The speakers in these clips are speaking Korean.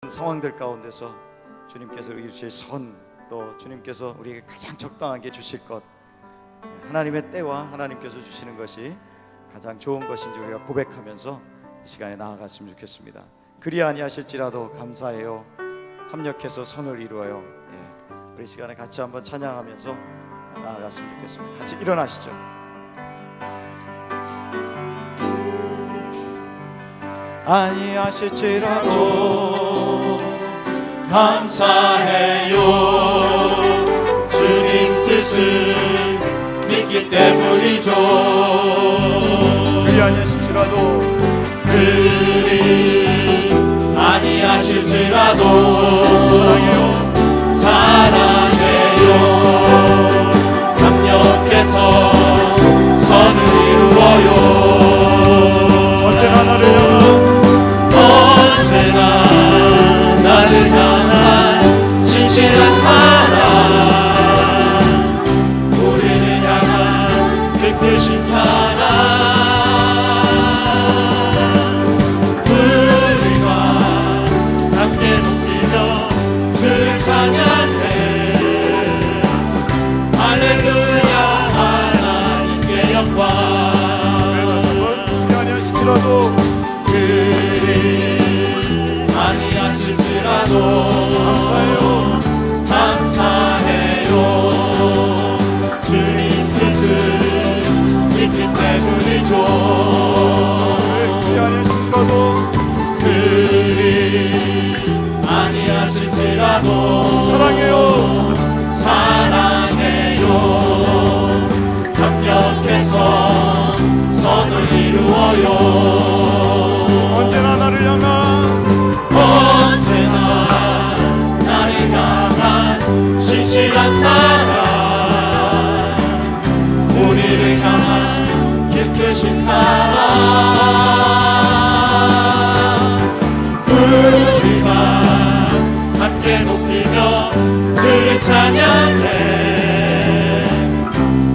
상황들 가운데서 주님께서 우리에게 주실 선, 또 주님께서 우리에게 가장 적당하게 주실 것, 하나님의 때와 하나님께서 주시는 것이 가장 좋은 것인지 우리가 고백하면서 이 시간에 나아갔으면 좋겠습니다. 그리 아니하실지라도 감사해요. 합력해서 선을 이루어요. 우리 시간에 같이 한번 찬양하면서 나아갔으면 좋겠습니다. 같이 일어나시죠. 아니하실지라도 감사해요. 주님 뜻을 믿기 때문이죠. 그리 아니하실지라도 그리 아니하실지라도 사랑해요. 합력해서 선을 이루어요. 언제나 나를 향한 신실한 사랑, 우리를 향한 그 크신 사랑, 우리가 함께 높이며 주를 찬양해. 할렐루야, 하나님께 영광. 그리 아니하실지라도 감사해요. 감사해요. 주님 뜻을 믿기 때문이죠. 그리 아니하실지라도 사랑해요. 사랑해요. 합력해서 선을 이루어요. 언제나 나를 향한 신실한 사랑, 우리를 향한 그 크신 사랑, 우리가 함께 높이며 주를 찬양해.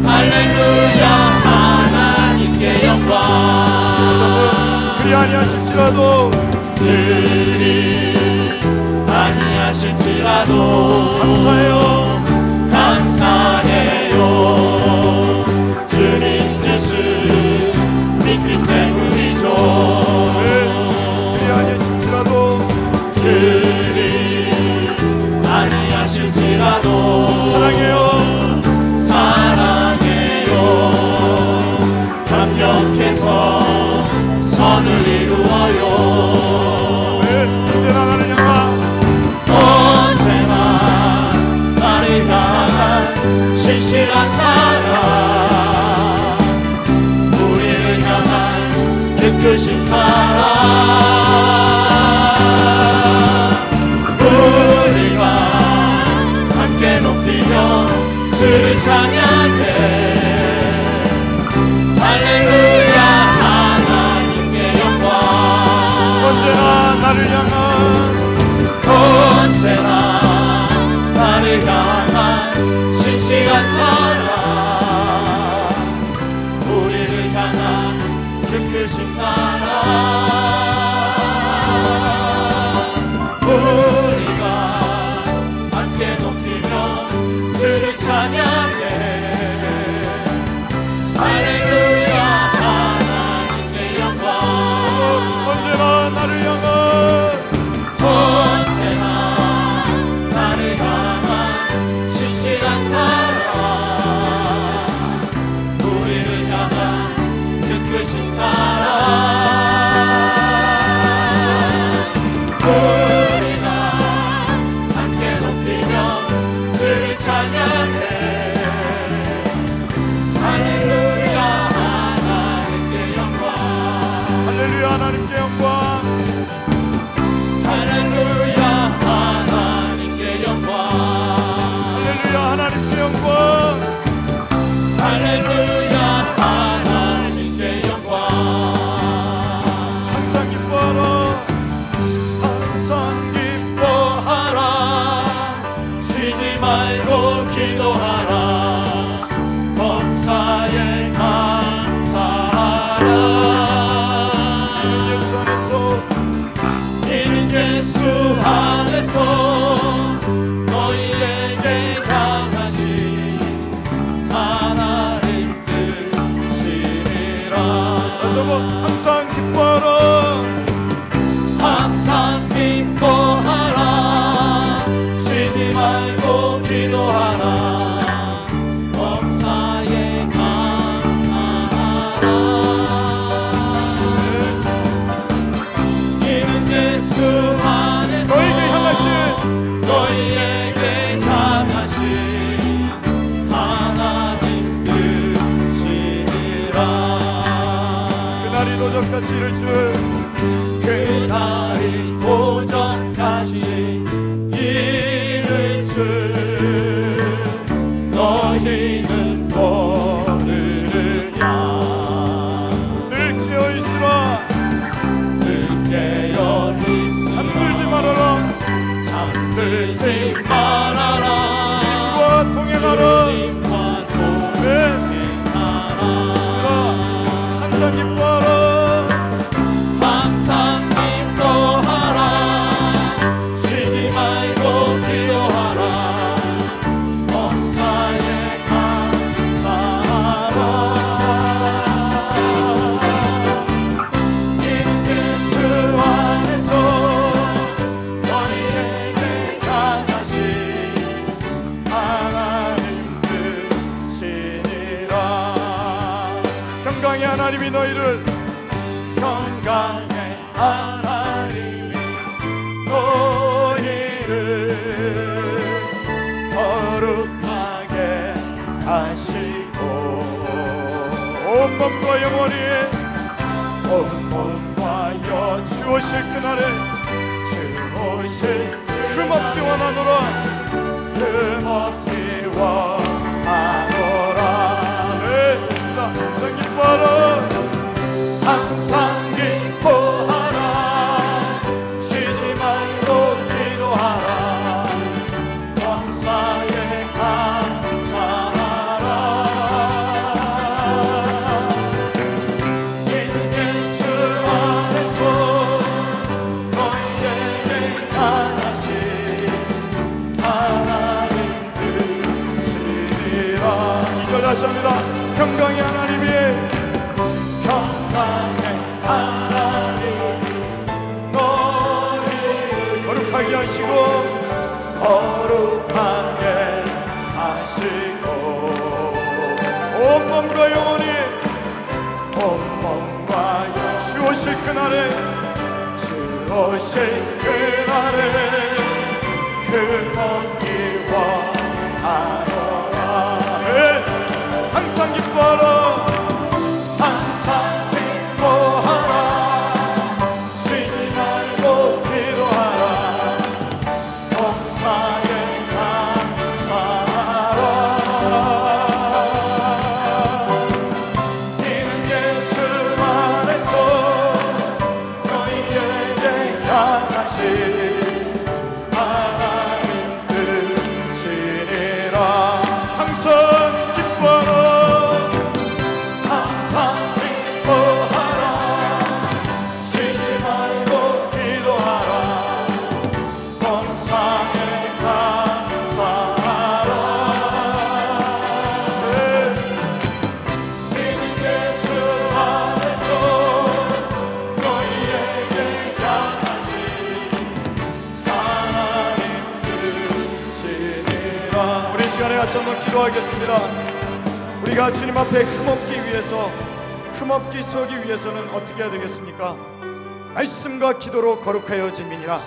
할렐루야, 하나님께 영광. 그리 아니하실지라도 아니하실지라도 감사해요. 감사해요. 주님 뜻을 믿기 때문이죠. 그리 아니하실지라도 그리 아니하실지라도 사랑해요. 사랑해요. 합력해서 선을 이루어요. 언제나 나를 향한 신실한 사랑, 우리를 향한 그 크신 사랑, 우리가 함께 높이며 주를 찬양해. 할렐루야, 하나님께 영광. 언제나 나를 향한 언제나 나를 향한 신실한 사랑, 우리를 향한 그 크신 사랑, 우리가 함께 높이며 주를 찬양해. 할렐루야, 하나님께 영광. 언제나 나를 향한 언제나 나를 향한 신실한 사랑, 우리를 향한 그 크신 사랑, 우리가 너희에게 향하신 하나님 뜻이니라. 그날이 도적같이 이를 줄 그날이 도적같이 이를 줄 너희는 모르느냐. 늘 깨어있으라. 늘 깨어 있으라. 잠들지 말아라. 잠들지 말아라. 주님과 동행하라. 주님과 네. 동행하라. 항상 기뻐하라. 항상 기뻐하라. 쉬지 말고 기도하라. 범사에 감사하라. 이는 예수 안에서 너희에게 향하신 하나님 뜻이니라. 평강의 하나님이 너희를 평강의 하나님이 너희를 거룩하게 하시고 온 몸과 영원히 온몸과 주오실 그날에 여주오실 흠없게 원하노라. 흠없게 원하노라. 네, 좋습니다. 항상 기뻐하라. 항상 기뻐하라. 쉬지 말고 기도하라. 범사에 감사하라. 이는 예수 안에서 너희에게 향하신 하나님 뜻이니라. 2절 다시 합니다. 평강의 하나님이 평강의 하나님 너희를 거룩하게 하시고 거룩하게 하시고 온 몸과 영원히 온몸과 주오실 그날에 주오실 그날에 흠없기 원하노라. 네, 항상 기뻐하라. 항상 기뻐하라. 쉬지 말고 기도하라. 범사에 감사하라. 이는 예수 안에서 너희에게 향하신 하나님 뜻이니라. 항상 기뻐하라. 항상 기뻐하라. 쉬지 말고 기도하라. 범사에 감사하라. 이는 예수 안에서 너희에게 향하신 하나님 뜻이니라. 우리 시간에 같이 한번 기도하겠습니다. 우리가 주님 앞에 흠없기 서기 위해서는 어떻게 해야 되겠습니까? 말씀과 기도로 거룩하여짐이니라.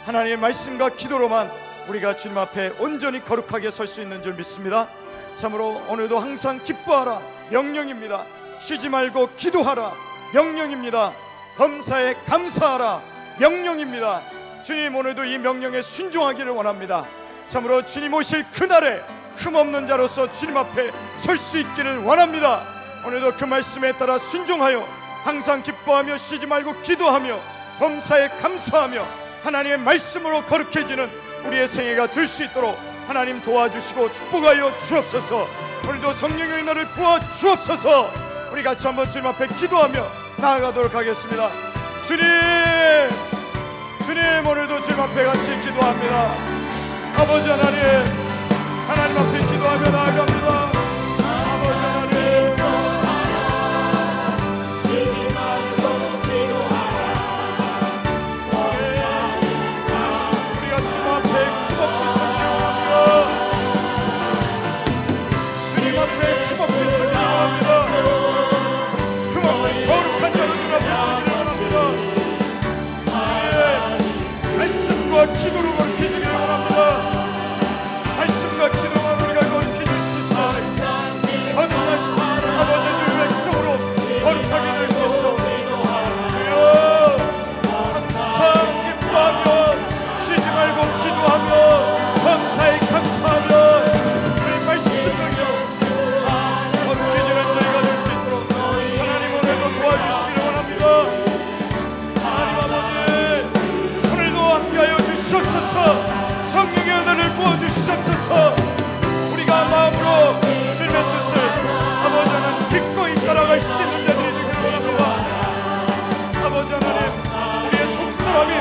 하나님의 말씀과 기도로만 우리가 주님 앞에 온전히 거룩하게 설 수 있는 줄 믿습니다. 참으로 오늘도 항상 기뻐하라 명령입니다. 쉬지 말고 기도하라 명령입니다. 범사에 감사하라 명령입니다. 주님, 오늘도 이 명령에 순종하기를 원합니다. 참으로 주님 오실 그날에 흠없는 자로서 주님 앞에 설 수 있기를 원합니다. 오늘도 그 말씀에 따라 순종하여 항상 기뻐하며 쉬지 말고 기도하며 범사에 감사하며 하나님의 말씀으로 거룩해지는 우리의 생애가 될 수 있도록 하나님 도와주시고 축복하여 주옵소서. 오늘도 성령의 은혜를 부어 주옵소서. 우리 같이 한번 주님 앞에 기도하며 나아가도록 하겠습니다. 주님, 오늘도 주님 앞에 같이 기도합니다. 아버지 하나님, 하나님 앞에 기도하며 나아갑니다. 아버지 하나님, 우리가 주님 앞에 힘없게 서기를 원합니다. 주님 앞에 힘없게 서기를 원합니다. 힘없는 거룩한 자로 주님 앞에 서기를 원합니다. 주님 말씀과 기도로 거룩해지기를 성령의 은혜를 부어주시옵소서. 우리가 마음으로 주님의 뜻을 아버지 하나님 기꺼이 따라갈 수 있는 자들이 되기를 원합니다. 아버지 하나님, 우리의 속사람이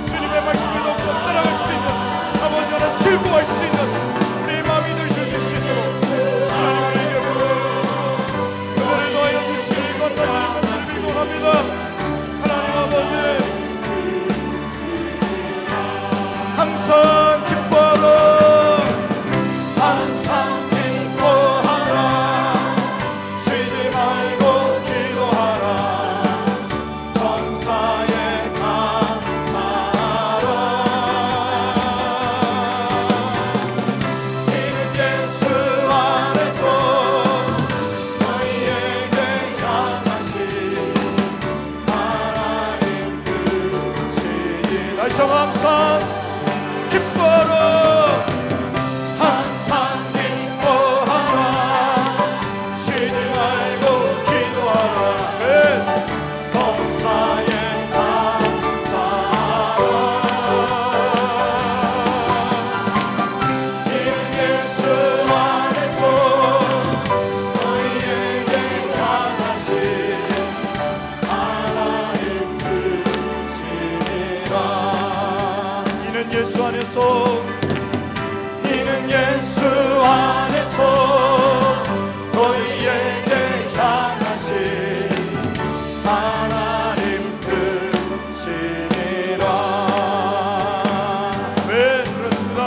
주님의 말씀에 더욱더 따라갈 수 있는, 아버지 하나님 즐거워할 수 있는 우리의 마음이 되셔줄 수 있도록 하나님 우리에게 부어주시고 그들을 더하여 주시길 건너드리기 원합니다. 하나님 아버지, 항상 기뻐하라, 항상 기뻐하라, 쉬지 말고 기도하라, 전사에 감사하라. 이는 예수 안에서 너희에게 향하신 하나님 뜻이니. 다시 한번 항상 기뻐하라, 항상 기뻐하라, 쉬지 말고 기도하라, 범사에 감사하라. 이는 예수 안에서 너희에게 향하신 하나님 뜻이니라. 이는 예수 안에서, 이는 예수 안에서 너희에게 향하신 하나님 뜻이니라. 네, 그렇습니다.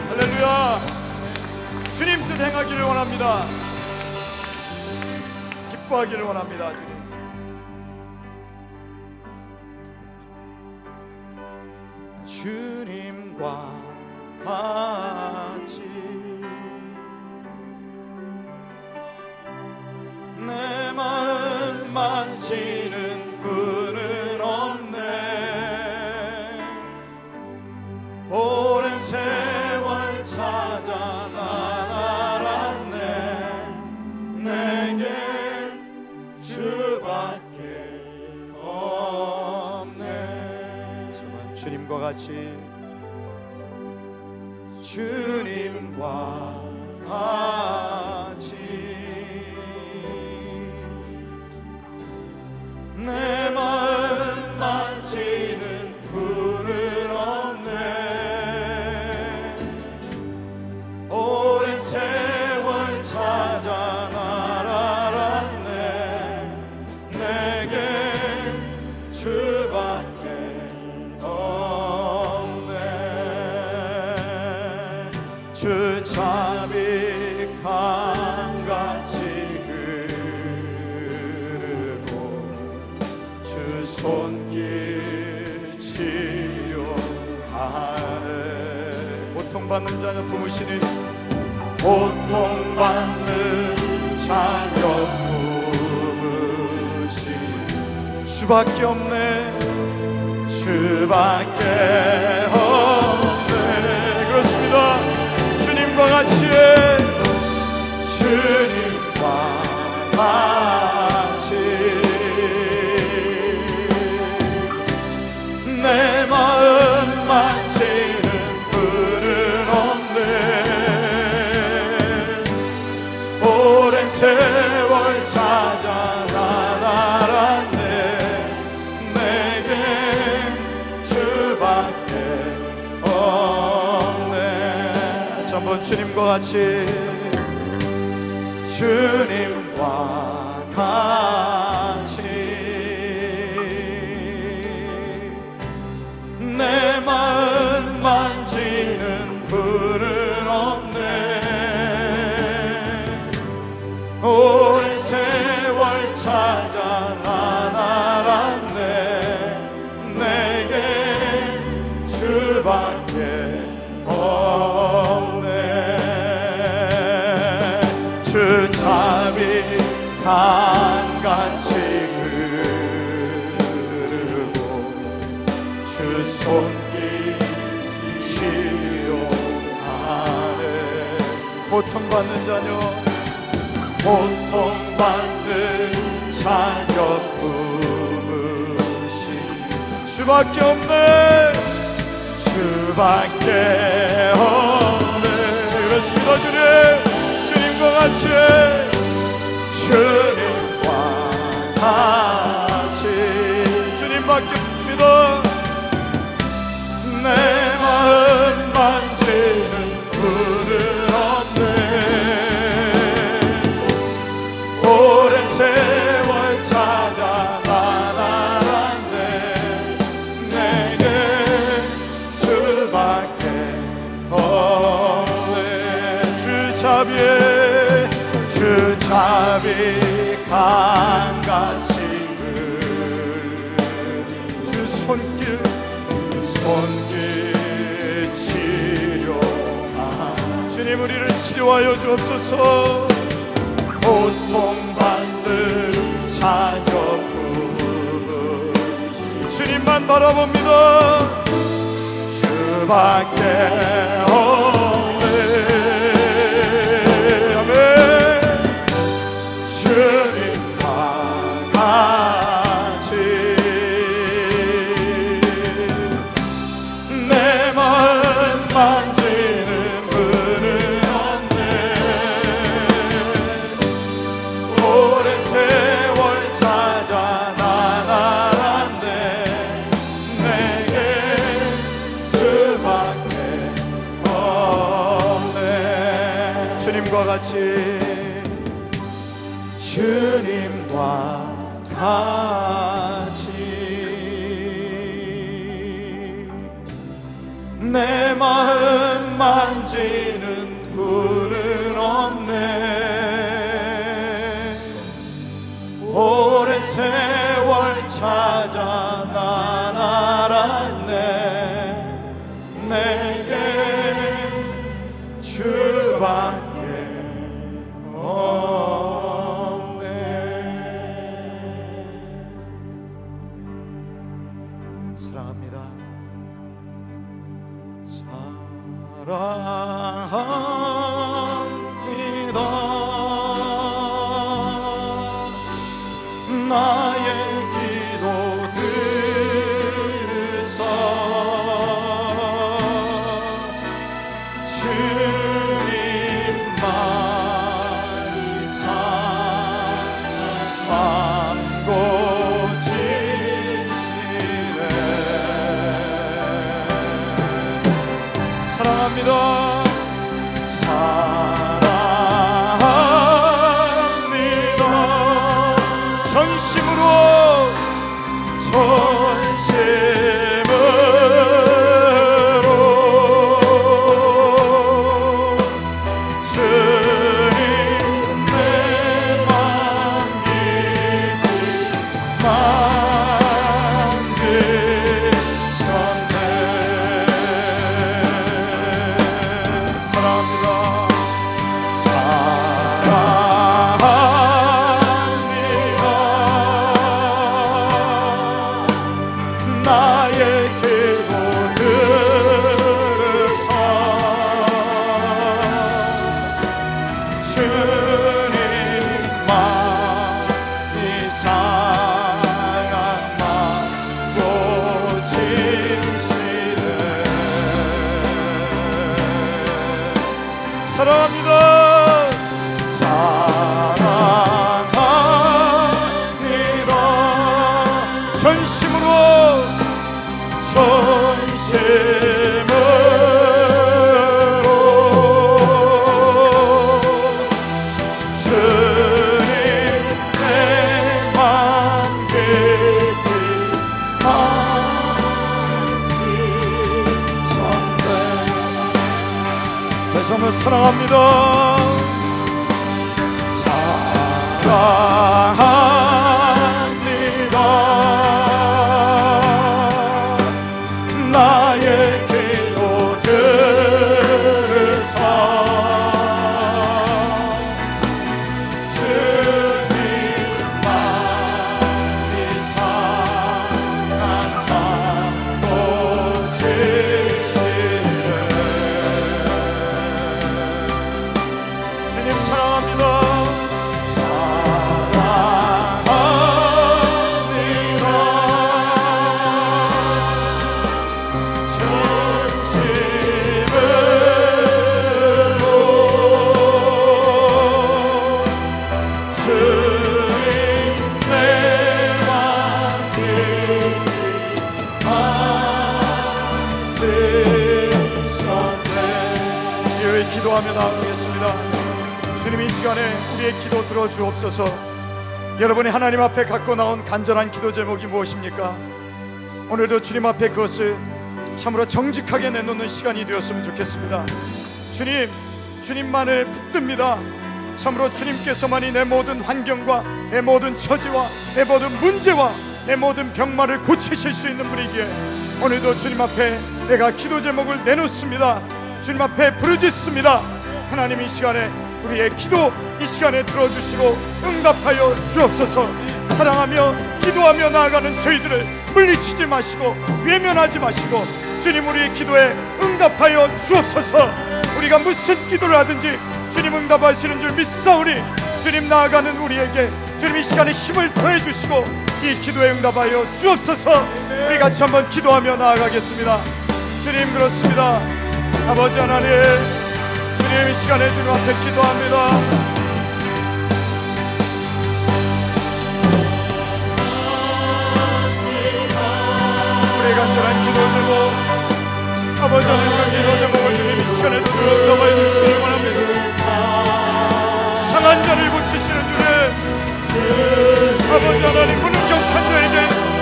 할렐루야. 주님 뜻 행하기를 원합니다. 기뻐하기를 원합니다. 주님과 같이 내 마음 만지는 분은 없네. 오랜 세월 찾아 난 알았네. 내겐 주밖에 없네. 정말 주님과 같이, 주님과 같이 내 마음 만지는 분은 없네. 오랜 세월 찾아 날 알았네. 내게 주밖에 없네. 주 자비함같이 흐르고 주 손길 치료하네. 고통받는 자녀 품으시니, 고통받는 자녀 품으시니 주밖에 없네. 주밖에 없네. 그렇습니다. 주님과 같이, 주님과 같이 내 마음 만지는 분은 없네. 오랜 세월 찾아 난 알았네. 내게 주밖에 없네. 다시 한번 주님과 같이, 주님과 같이 내 마음 만지는 분은 없네. 오랜 세월 찾아 난 알았네. 내게 주밖에 없네. 주 자비 강같이 흐르고 주 손길 치료하네. 고통받는 자녀, 고통받는 자녀 품으시 주밖에 없네. 주밖에 없네. 그렇습니다. 주님과 같이 주님과 같이 주님밖에 없습니다. 내 마음 만지는 분은 없네. 오랜 세월 찾아 나아갔네. 내게 주밖에 없네. 주잡이 강같이 주 손길 치료하 주님 우리를 치료하여 주옵소서. 고통받는 자녀분 주님만 바라봅니다. 주밖에 없네. 아멘. 주님과 같이 내 마음 만지는 분은 없네. 오랜 세월 찾아 나아갔네. 내게 주밖에 없네. 주님과 같이 주님과 같이 내 마음 만지는 분은 없네. 오랜 세월 찾아 난 알았네. 내게 주밖에 없네. 사랑합니다. 사랑합니다. 나의 기도 들으사 주님만이 사랑 고치시네. 사랑합니다. 사랑합니다. 전심으로 주님 내 맘 깊이 만드셨네. 사랑합니다. 사랑합니다. 나의 기도 들으사 주님만이 사랑만 고치시네. 사랑합니다. 사랑합니다. 전심으로 주님 내 맘 깊이 만지셨네. 다시 한번 사랑합니다. 사랑합니다. 나의 기도 들으사 주님만이 사랑만 고치시네. 주님 사랑합니다. 사랑 간절히 기도하며 나아가겠습니다. 주님, 이 시간에 우리의 기도 들어주옵소서. 여러분이 하나님 앞에 갖고 나온 간절한 기도 제목이 무엇입니까? 오늘도 주님 앞에 그것을 참으로 정직하게 내놓는 시간이 되었으면 좋겠습니다. 주님, 주님만을 붙듭니다. 참으로 주님께서만이 내 모든 환경과 내 모든 처지와 내 모든 문제와 내 모든 병마를 고치실 수 있는 분이기에 오늘도 주님 앞에 내가 기도 제목을 내놓습니다. 주님 앞에 부르짖습니다. 하나님, 이 시간에 우리의 기도 이 시간에 들어주시고 응답하여 주옵소서. 사랑하며 기도하며 나아가는 저희들을 물리치지 마시고 외면하지 마시고 주님, 우리의 기도에 응답하여 주옵소서. 우리가 무슨 기도를 하든지 주님 응답하시는 줄 믿사오니 주님, 나아가는 우리에게 주님 이 시간에 힘을 더해 주시고 이 기도에 응답하여 주옵소서. 우리 같이 한번 기도하며 나아가겠습니다. 주님, 그렇습니다. 아버지 하나님, 주님 이 시간에 주님 앞에 기도합니다. 우리의 간절한 기도 제목, 아버지 하나님, 그 기도 제목을 주님 이 시간에도 응답하여 주시기를 원합니다. 상한 자를 고치시는 주님, 아버지 하나님, 무능력한 자에게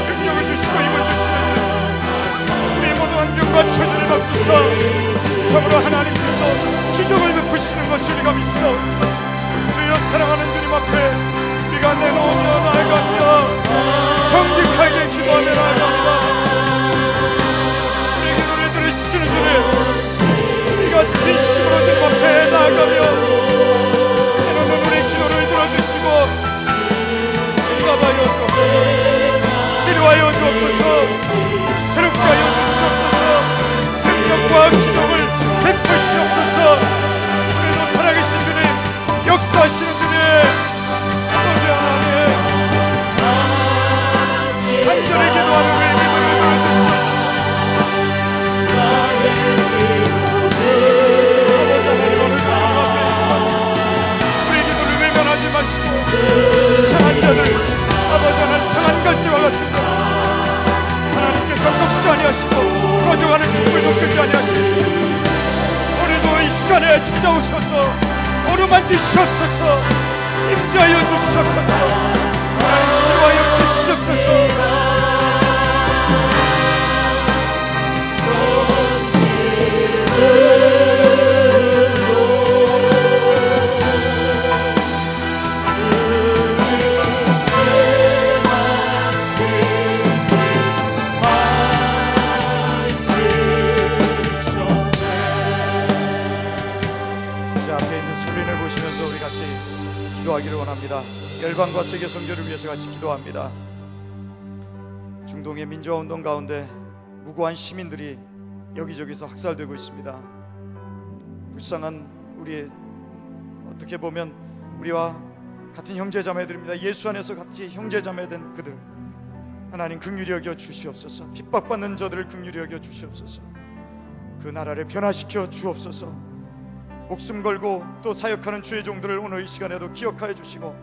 능력을 주시고 힘을 주시는 주, 우리 모든 환경과 처지를 바꾸사 참으로 하나님께서 기적을 베푸시는 것을 우리가 믿어 주여, 사랑하는 주님 앞에 우리가 내놓으며 나아갑니다. 정직하게 기도하며 나아갑니다. 우리 기도를 들으시는 주님, 우리가 진심으로 주님 앞에 나아가며 내놓는 우리 기도를 들어주시고 응답하여 주옵소서. 치료하여 주옵소서. 새롭게 하여 주시옵소서. 생명과 기적을 베푸시옵소서. 우리도 살아계신 주님, 역사하시는 주님, 아버지 하나님, 간절히 기도하는 우리의 기도를 들어주시옵소서. 아버지 하나님, 오늘 주님 앞에 우리의 기도를 외면하지 마시고 상한 자들, 아버지 하나님, 상한 갈대와 같은 자 하나님께서 꺾지 아니하시고 거저가는 축복도 끄지 아니하시고 오늘도 이 시간에 찾아오셔서 어루만지시옵소서. 임재하여 주시옵소서. 하나님, 치료하여 주시옵소서. 기도하기를 원합니다. 열방과 세계 선교를 위해서 같이 기도합니다. 중동의 민주화 운동 가운데 무고한 시민들이 여기저기서 학살되고 있습니다. 불쌍한 우리의, 어떻게 보면 우리와 같은 형제자매들입니다. 예수 안에서 같이 형제자매된 그들, 하나님 긍휼히 여겨 주시옵소서. 핍박받는 저들을 긍휼히 여겨 주시옵소서. 그 나라를 변화시켜 주옵소서. 목숨 걸고 또 사역하는 주의 종들을 오늘 이 시간에도 기억하여 주시고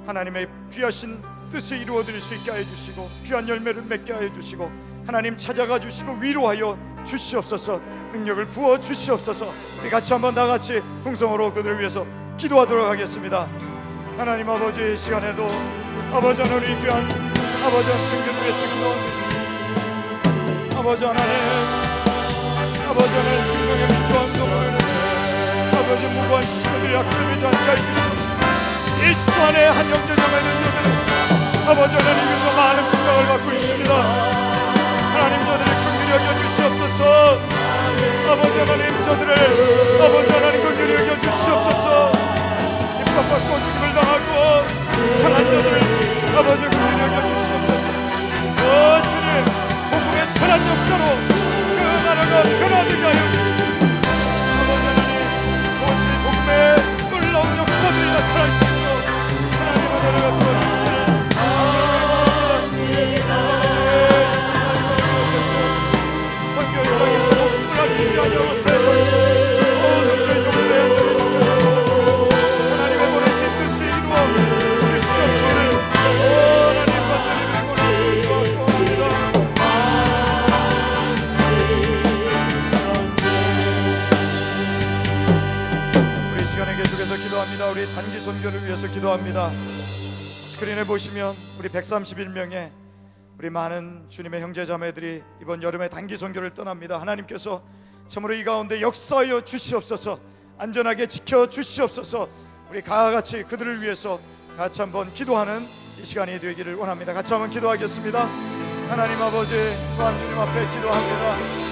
하나님의 귀하신 뜻을 이루어드릴 수 있게 하여 주시고 귀한 열매를 맺게 하여 주시고 하나님 찾아가 주시고 위로하여 주시옵소서. 능력을 부어 주시옵소서. 우리 같이 한번 다같이 동성으로 그들을 위해서 기도하도록 하겠습니다. 하나님 아버지, 이 시간에도 아버지 하나님, 우리 귀한 아버지 하나님 성전 위에서 기도합니다. 아버지 하나님, 아버지 하나님, 중동의 민주화 운동을 아버지 무고한 시민들이 학살되지 않게 해주시옵소서. 예수 안에 한 형제자매는 저들은 아버지 하나님께서 많은 공격을 받고 있습니다. 하나님, 저들을 긍휼히 여겨주시옵소서. 아버지 하나님, 저들을 아버지 하나님 긍휼히 여겨주시옵소서. 핍박받고 죽임을 당하고 상한 저들을 아버지 긍휼히 여겨주시옵소서. 주님, 복음의 선한 역사로 그 나라가 변화되게 하여 주시옵소서. 복음의 놀라운 역사들이 나타날 수 있도록 하나님의 나라가 도와주시는 선교 현장에서 기도합니다. 우리 단기 선교를 위해서 기도합니다. 스크린에 보시면 우리 131명의 우리 많은 주님의 형제자매들이 이번 여름에 단기 선교를 떠납니다. 하나님께서 참으로 이 가운데 역사하여 주시옵소서, 안전하게 지켜 주시옵소서. 우리 같이 그들을 위해서 같이 한번 기도하는 이 시간이 되기를 원합니다. 같이 한번 기도하겠습니다. 하나님 아버지, 또한 주님 앞에 기도합니다.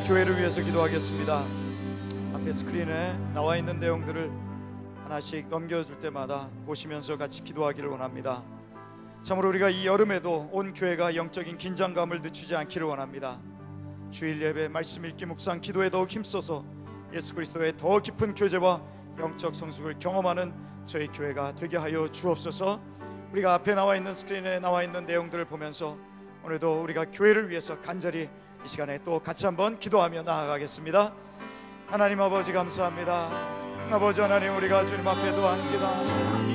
교회를 위해서 기도하겠습니다. 앞에 스크린에 나와 있는 내용들을 하나씩 넘겨줄 때마다 보시면서 같이 기도하기를 원합니다. 참으로 우리가 이 여름에도 온 교회가 영적인 긴장감을 늦추지 않기를 원합니다. 주일 예배, 말씀 읽기, 묵상, 기도에 더욱 힘써서 예수 그리스도의 더 깊은 교제와 영적 성숙을 경험하는 저희 교회가 되게 하여 주옵소서. 우리가 앞에 나와 있는 스크린에 나와 있는 내용들을 보면서 오늘도 우리가 교회를 위해서 간절히 이 시간에 또 같이 한번 기도하며 나아가겠습니다. 하나님 아버지 감사합니다. 아버지 하나님, 우리가 주님 앞에 또한 기도합니다.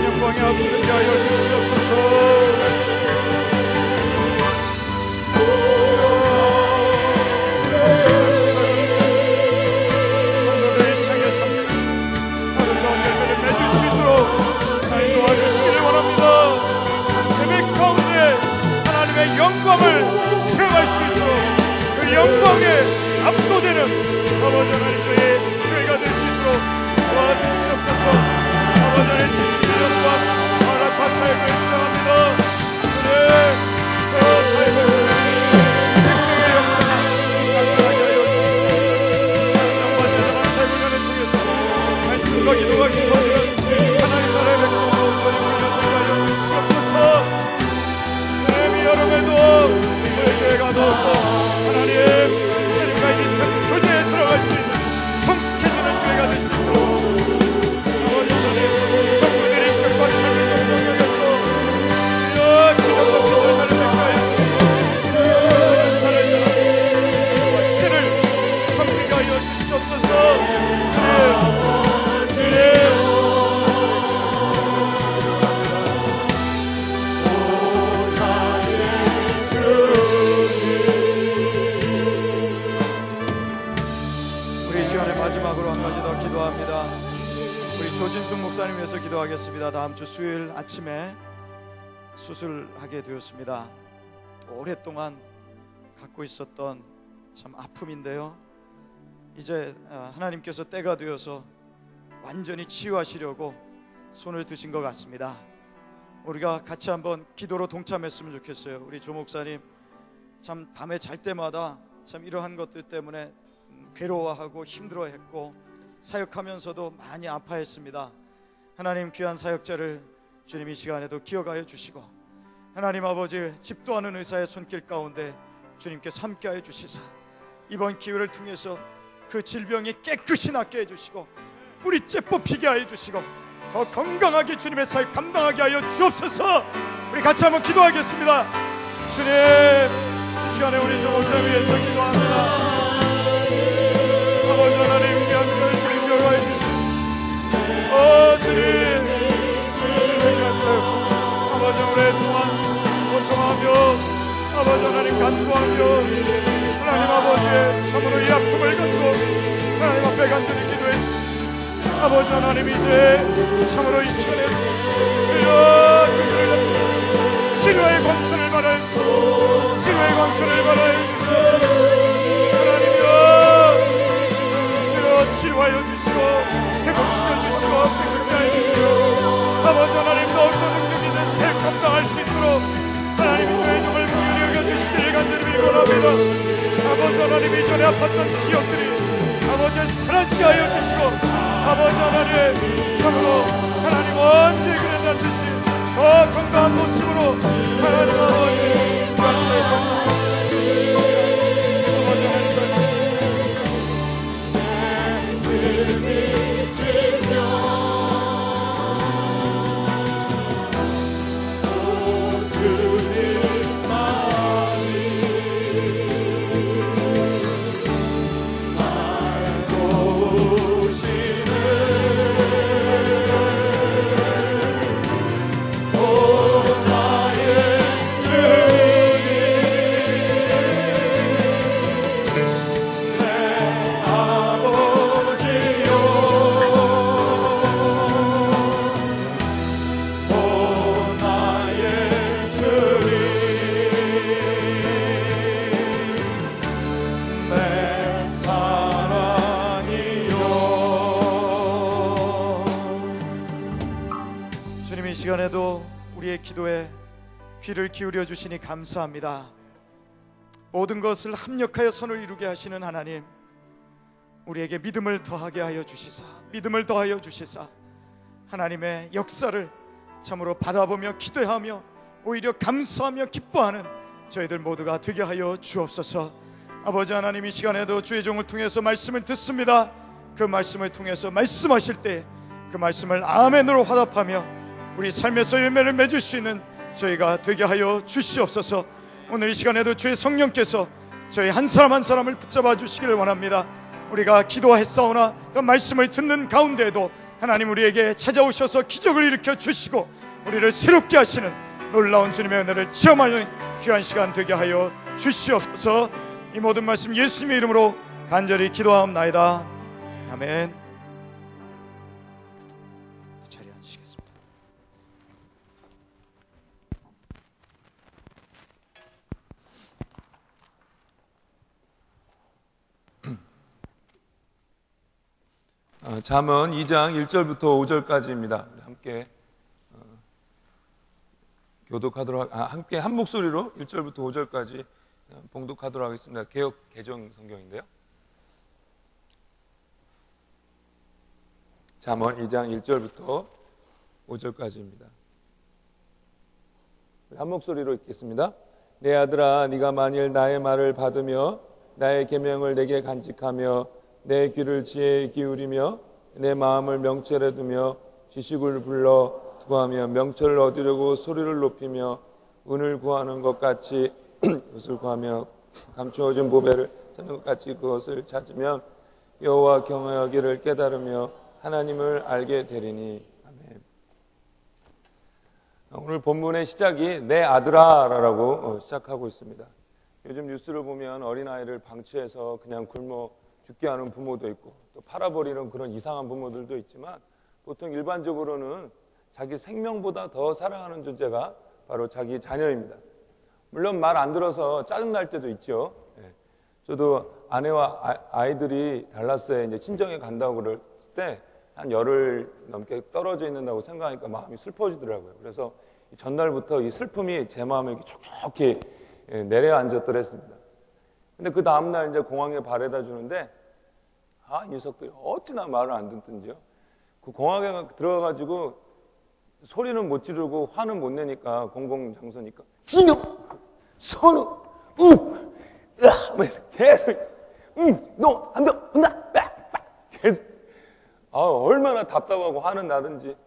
영광에 앞서게 하여 주시옵소서. 성도들 일생의 삶 아름다운 열매를 맺을 수 있도록 날 도와주시기를 원합니다. 예배 가운데 하나님의 영광을 체험할 수 있도록 그 영광에 압도되는 아버지 하나님 저의 교회가 될 수 있도록 도와주시옵소서. 아버지 하나님 지시는 영광 허락과 사역을 시작합니다. 그래 그 사역을 생명의 역사가 나타나게 하여 주시고 영광 대단한 사역을 통해서 말씀과 기도가 깊어지는 하나님 나라의 백성으로 온전히 훈련되게 하여 주시옵소서. 이 여름에도 우리 교회가 더욱더 하나님 주님과 깊은 교제에 들어갈 수 있는 성숙해지는 교회가 될 수 있도록 성도들이 끝과 삶의 영광에서 기적과 빛을 발견하여 주시고 살아있는 시대를 섬기게 하여 주시옵소서. 우리 시간의 마지막으로 한 가지 더 기도합니다. 우리 조진숙 목사님 위해서 기도하겠습니다. 다음 주 수요일 아침에 수술하게 되었습니다. 오랫동안 갖고 있었던 참 아픔인데요, 이제 하나님께서 때가 되어서 완전히 치유하시려고 손을 드신 것 같습니다. 우리가 같이 한번 기도로 동참했으면 좋겠어요. 우리 조 목사님 참 밤에 잘 때마다 참 이러한 것들 때문에 괴로워하고 힘들어했고 사역하면서도 많이 아파했습니다. 하나님 귀한 사역자를 주님 이 시간에도 기억하여 주시고, 하나님 아버지 집도하는 의사의 손길 가운데 주님께서 함께하여 주시사 이번 기회를 통해서 그 질병이 깨끗이 낫게 해주시고 뿌리째 뽑히게 하여 주시고 더 건강하게 주님의 사역 감당하게 하여 주옵소서. 우리 같이 한번 기도하겠습니다. 주님, 이 시간에 우리 조 목사 위해서 기도합니다. 아버지 하나님 귀한 은혜를 주님 기억하여 주시고 주님 주님의 귀한 사역 아버지 오랫동안 고통하며 아버지 하나님 간구하며 하나님 아버지의 참으로 이 아픔을 가지고 하나님 앞에 간절히 기도했습니다. 아버지 하나님 이제 참으로 이 시간에 주여 그들을 잡고 치료의 광선을 받아요. 치료의 광선을 받아요 주시옵소서. 하나님이여 주여 치료하여 주시고 회복시켜 주시고 회복시켜 주시고 아버지 하나님 더욱더 능력 있는 새 감당할 수 있도록 하나님 저의 종을 긍휼히 여겨주시기를 간절히 빌곤합니다. 아버지 하나님 이전에 아팠던 기억들이 아버지 사라지게 하여 주시고 아버지 하나님 참으로 하나님 언제 그랬다는 듯이 더 건강한 모습으로 하나님 아버지 감사의 아버지 하나님 시간에도 우리의 기도에 귀를 기울여 주시니 감사합니다. 모든 것을 합력하여 선을 이루게 하시는 하나님, 우리에게 믿음을 더하게 하여 주시사 믿음을 더하여 주시사 하나님의 역사를 참으로 바라보며 기도하며 오히려 감사하며 기뻐하는 저희들 모두가 되게 하여 주옵소서. 아버지 하나님 이 시간에도 주의 종을 통해서 말씀을 듣습니다. 그 말씀을 통해서 말씀하실 때 그 말씀을 아멘으로 화답하며 우리 삶에서 열매를 맺을 수 있는 저희가 되게 하여 주시옵소서. 오늘 이 시간에도 주의 성령께서 저희 한 사람 한 사람을 붙잡아 주시기를 원합니다. 우리가 기도했사오나 그 말씀을 듣는 가운데에도 하나님 우리에게 찾아오셔서 기적을 일으켜 주시고 우리를 새롭게 하시는 놀라운 주님의 은혜를 체험하는 귀한 시간 되게 하여 주시옵소서. 이 모든 말씀 예수님의 이름으로 간절히 기도하옵나이다. 아멘. 자리에 앉으시겠습니다. 잠언 2장 1절부터 5절까지입니다. 함께 교독하도록 함께 한 목소리로 1절부터 5절까지 봉독하도록 하겠습니다. 개역 개정 성경인데요. 잠언 2장 1절부터 5절까지입니다. 한 목소리로 읽겠습니다. 내 아들아, 네가 만일 나의 말을 받으며 나의 계명을 내게 간직하며 내 귀를 지혜에 기울이며 내 마음을 명철에 두며 지식을 불러 구하며 명철을 얻으려고 소리를 높이며 은을 구하는 것 같이 그것을 구하며 감추어진 보배를 찾는 것 같이 그것을 찾으면 여호와 경외하기를 깨달으며 하나님을 알게 되리니. 아멘. 오늘 본문의 시작이 내 아들아라고 시작하고 있습니다. 요즘 뉴스를 보면 어린아이를 방치해서 그냥 굶어 죽게 하는 부모도 있고 또 팔아버리는 그런 이상한 부모들도 있지만 보통 일반적으로는 자기 생명보다 더 사랑하는 존재가 바로 자기 자녀입니다. 물론 말 안 들어서 짜증날 때도 있죠. 저도 아내와 아이들이 달라스에 이제 친정에 간다고 그럴 때 한 열흘 넘게 떨어져 있는다고 생각하니까 마음이 슬퍼지더라고요. 그래서 전날부터 이 슬픔이 제 마음에 이렇게 촉촉히 내려앉았더랬습니다. 근데 그 다음날 이제 공항에 바래다 주는데 이 녀석들이 어찌나 말을 안 듣든지요. 그 공항에 들어가가지고 소리는 못 지르고 화는 못 내니까 공공장소니까 진영, 선우, 계속 너 안 돼, 혼나, 계속 얼마나 답답하고 화는 나든지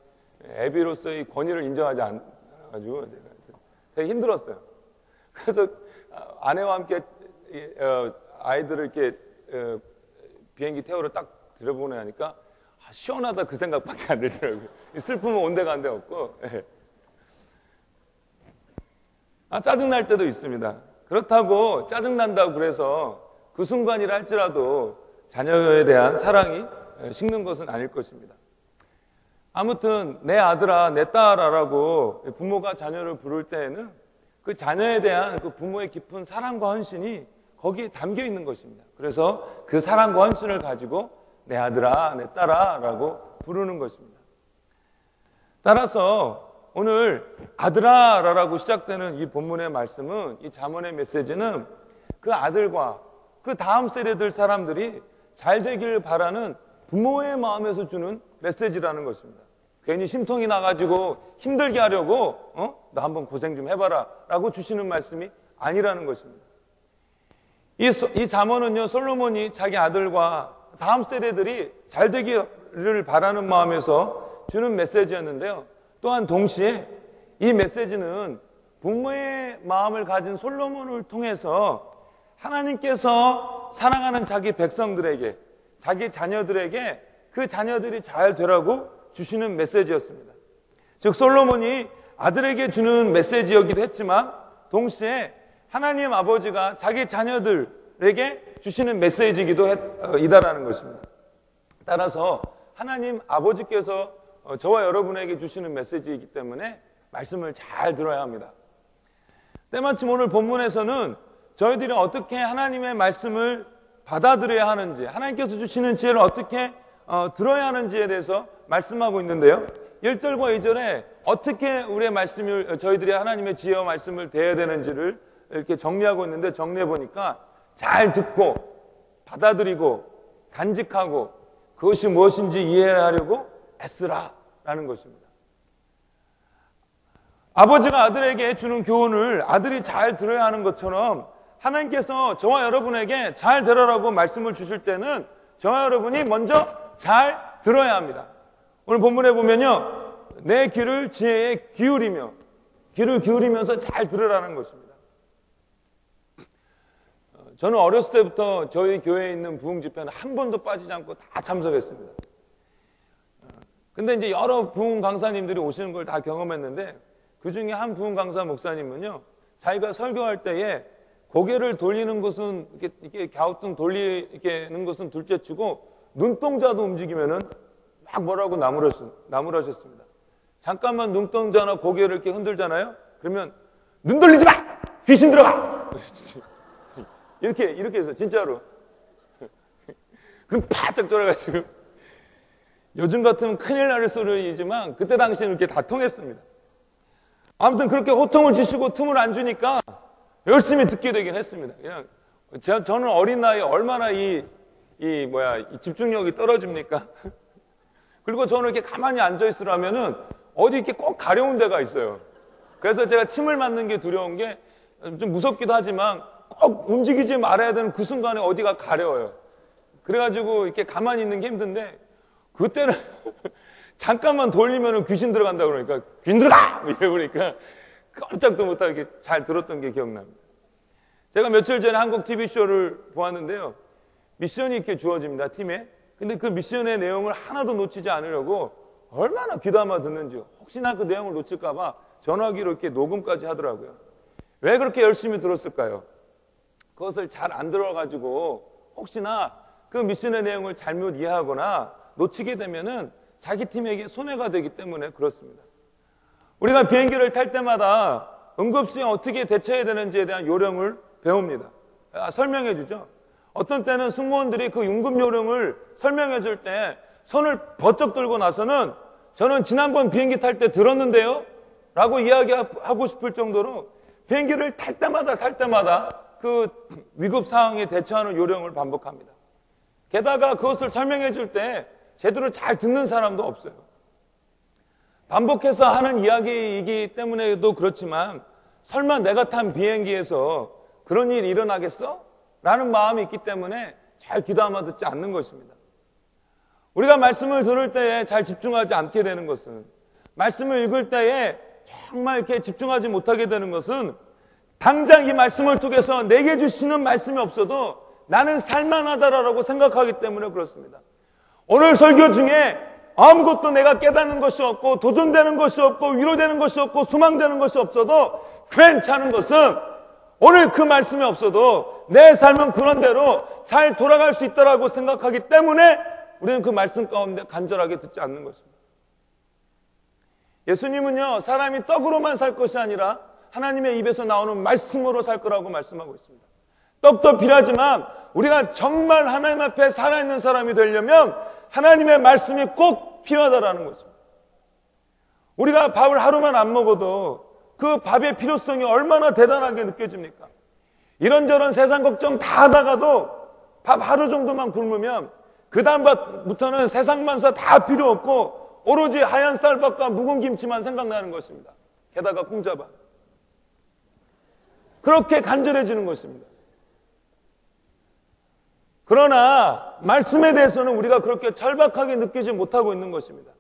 애비로서의 권위를 인정하지 않아가지고 제가 되게 힘들었어요. 그래서 아내와 함께 아이들을 이렇게 비행기 태우러 딱 들여보내니까 시원하다 그 생각밖에 안 들더라고요. 슬픔은 온데간데 없고. 짜증날 때도 있습니다. 그렇다고 짜증난다고 그래서 그 순간이라 할지라도 자녀에 대한 사랑이 식는 것은 아닐 것입니다. 아무튼 내 아들아, 내 딸아라고 부모가 자녀를 부를 때에는 그 자녀에 대한 그 부모의 깊은 사랑과 헌신이 거기에 담겨 있는 것입니다. 그래서 그 사랑과 헌신을 가지고 내 아들아, 내 딸아라고 부르는 것입니다. 따라서 오늘 아들아라고 시작되는 이 본문의 말씀은, 이 잠언의 메시지는 그 아들과 그 다음 세대들 사람들이 잘 되기를 바라는 부모의 마음에서 주는 메시지라는 것입니다. 괜히 심통이 나가지고 힘들게 하려고 너 한번 고생 좀 해봐라 라고 주시는 말씀이 아니라는 것입니다. 이 잠언은요, 솔로몬이 자기 아들과 다음 세대들이 잘 되기를 바라는 마음에서 주는 메시지였는데요. 또한 동시에 이 메시지는 부모의 마음을 가진 솔로몬을 통해서 하나님께서 사랑하는 자기 백성들에게, 자기 자녀들에게 그 자녀들이 잘 되라고 주시는 메시지였습니다. 즉 솔로몬이 아들에게 주는 메시지이기도 했지만 동시에 하나님 아버지가 자기 자녀들에게 주시는 메시지이기도 이다라는 것입니다. 따라서 하나님 아버지께서 저와 여러분에게 주시는 메시지이기 때문에 말씀을 잘 들어야 합니다. 때마침 오늘 본문에서는 저희들이 어떻게 하나님의 말씀을 받아들여야 하는지, 하나님께서 주시는 지혜를 어떻게 들어야 하는지에 대해서 말씀하고 있는데요. 1절과 2절에 어떻게 우리의 말씀을, 저희들이 하나님의 지혜와 말씀을 대해야 되는지를 이렇게 정리하고 있는데, 정리해 보니까 잘 듣고 받아들이고 간직하고 그것이 무엇인지 이해하려고 애쓰라라는 것입니다. 아버지가 아들에게 주는 교훈을 아들이 잘 들어야 하는 것처럼 하나님께서 저와 여러분에게 잘 들으라고 말씀을 주실 때는 저와 여러분이 먼저 잘 들어야 합니다. 오늘 본문에 보면요, 내 귀를 지혜에 기울이며, 귀를 기울이면서 잘 들으라는 것입니다. 저는 어렸을 때부터 저희 교회에 있는 부흥 집회는 한 번도 빠지지 않고 다 참석했습니다. 근데 이제 여러 부흥 강사님들이 오시는 걸 다 경험했는데, 그 중에 한 부흥 강사 목사님은요, 자기가 설교할 때에 고개를 돌리는 것은 이렇게 갸우뚱 돌리는 것은 둘째치고 눈동자도 움직이면은 막 뭐라고 나무라셨습니다. 잠깐만 눈동자나 고개를 이렇게 흔들잖아요. 그러면 눈 돌리지 마! 귀신 들어가! 이렇게 해서 진짜로. 그럼 바짝 돌아가지고 요즘 같으면 큰일 날 소리이지만 그때 당시에는 이렇게 다 통했습니다. 아무튼 그렇게 호통을 치시고 틈을 안 주니까 열심히 듣게 되긴 했습니다. 그냥 저는 어린 나이에 얼마나 이 집중력이 떨어집니까? 그리고 저는 이렇게 가만히 앉아 있으라면은 어디 이렇게 꼭 가려운 데가 있어요. 그래서 제가 침을 맞는 게 두려운 게 좀 무섭기도 하지만 꼭 움직이지 말아야 되는 그 순간에 어디가 가려워요. 그래가지고 이렇게 가만히 있는 게 힘든데, 그때는 잠깐만 돌리면은 귀신 들어간다 그러니까 귀신 들어가! 이러니까 깜짝도 못하고 이렇게 잘 들었던 게 기억납니다. 제가 며칠 전에 한국 TV쇼를 보았는데요. 미션이 이렇게 주어집니다, 팀에. 근데 그 미션의 내용을 하나도 놓치지 않으려고 얼마나 귀담아 듣는지요. 혹시나 그 내용을 놓칠까봐 전화기로 이렇게 녹음까지 하더라고요. 왜 그렇게 열심히 들었을까요? 그것을 잘 안 들어가지고 혹시나 그 미션의 내용을 잘못 이해하거나 놓치게 되면은 자기 팀에게 손해가 되기 때문에 그렇습니다. 우리가 비행기를 탈 때마다 응급시에 어떻게 대처해야 되는지에 대한 요령을 배웁니다. 설명해 주죠. 어떤 때는 승무원들이 그 임금 요령을 설명해 줄 때 손을 번쩍 들고 나서는 저는 지난번 비행기 탈 때 들었는데요 라고 이야기하고 싶을 정도로 비행기를 탈 때마다 그 위급 상황에 대처하는 요령을 반복합니다. 게다가 그것을 설명해 줄 때 제대로 잘 듣는 사람도 없어요. 반복해서 하는 이야기이기 때문에도 그렇지만 설마 내가 탄 비행기에서 그런 일이 일어나겠어? 라는 마음이 있기 때문에 잘 귀담아 듣지 않는 것입니다. 우리가 말씀을 들을 때에 잘 집중하지 않게 되는 것은, 말씀을 읽을 때에 정말 이렇게 집중하지 못하게 되는 것은 당장 이 말씀을 통해서 내게 주시는 말씀이 없어도 나는 살만하다라고 생각하기 때문에 그렇습니다. 오늘 설교 중에 아무것도 내가 깨닫는 것이 없고 도전되는 것이 없고 위로되는 것이 없고 소망되는 것이 없어도 괜찮은 것은 오늘 그 말씀이 없어도 내 삶은 그런 대로 잘 돌아갈 수 있다라고 생각하기 때문에 우리는 그 말씀 가운데 간절하게 듣지 않는 것입니다. 예수님은요, 사람이 떡으로만 살 것이 아니라 하나님의 입에서 나오는 말씀으로 살 거라고 말씀하고 있습니다. 떡도 필요하지만 우리가 정말 하나님 앞에 살아있는 사람이 되려면 하나님의 말씀이 꼭 필요하다라는 것입니다. 우리가 밥을 하루만 안 먹어도 그 밥의 필요성이 얼마나 대단하게 느껴집니까? 이런저런 세상 걱정 다 하다가도 밥 하루 정도만 굶으면 그 다음부터는 세상 만사 다 필요 없고 오로지 하얀 쌀밥과 묵은 김치만 생각나는 것입니다. 게다가 공자밥. 그렇게 간절해지는 것입니다. 그러나 말씀에 대해서는 우리가 그렇게 절박하게 느끼지 못하고 있는 것입니다.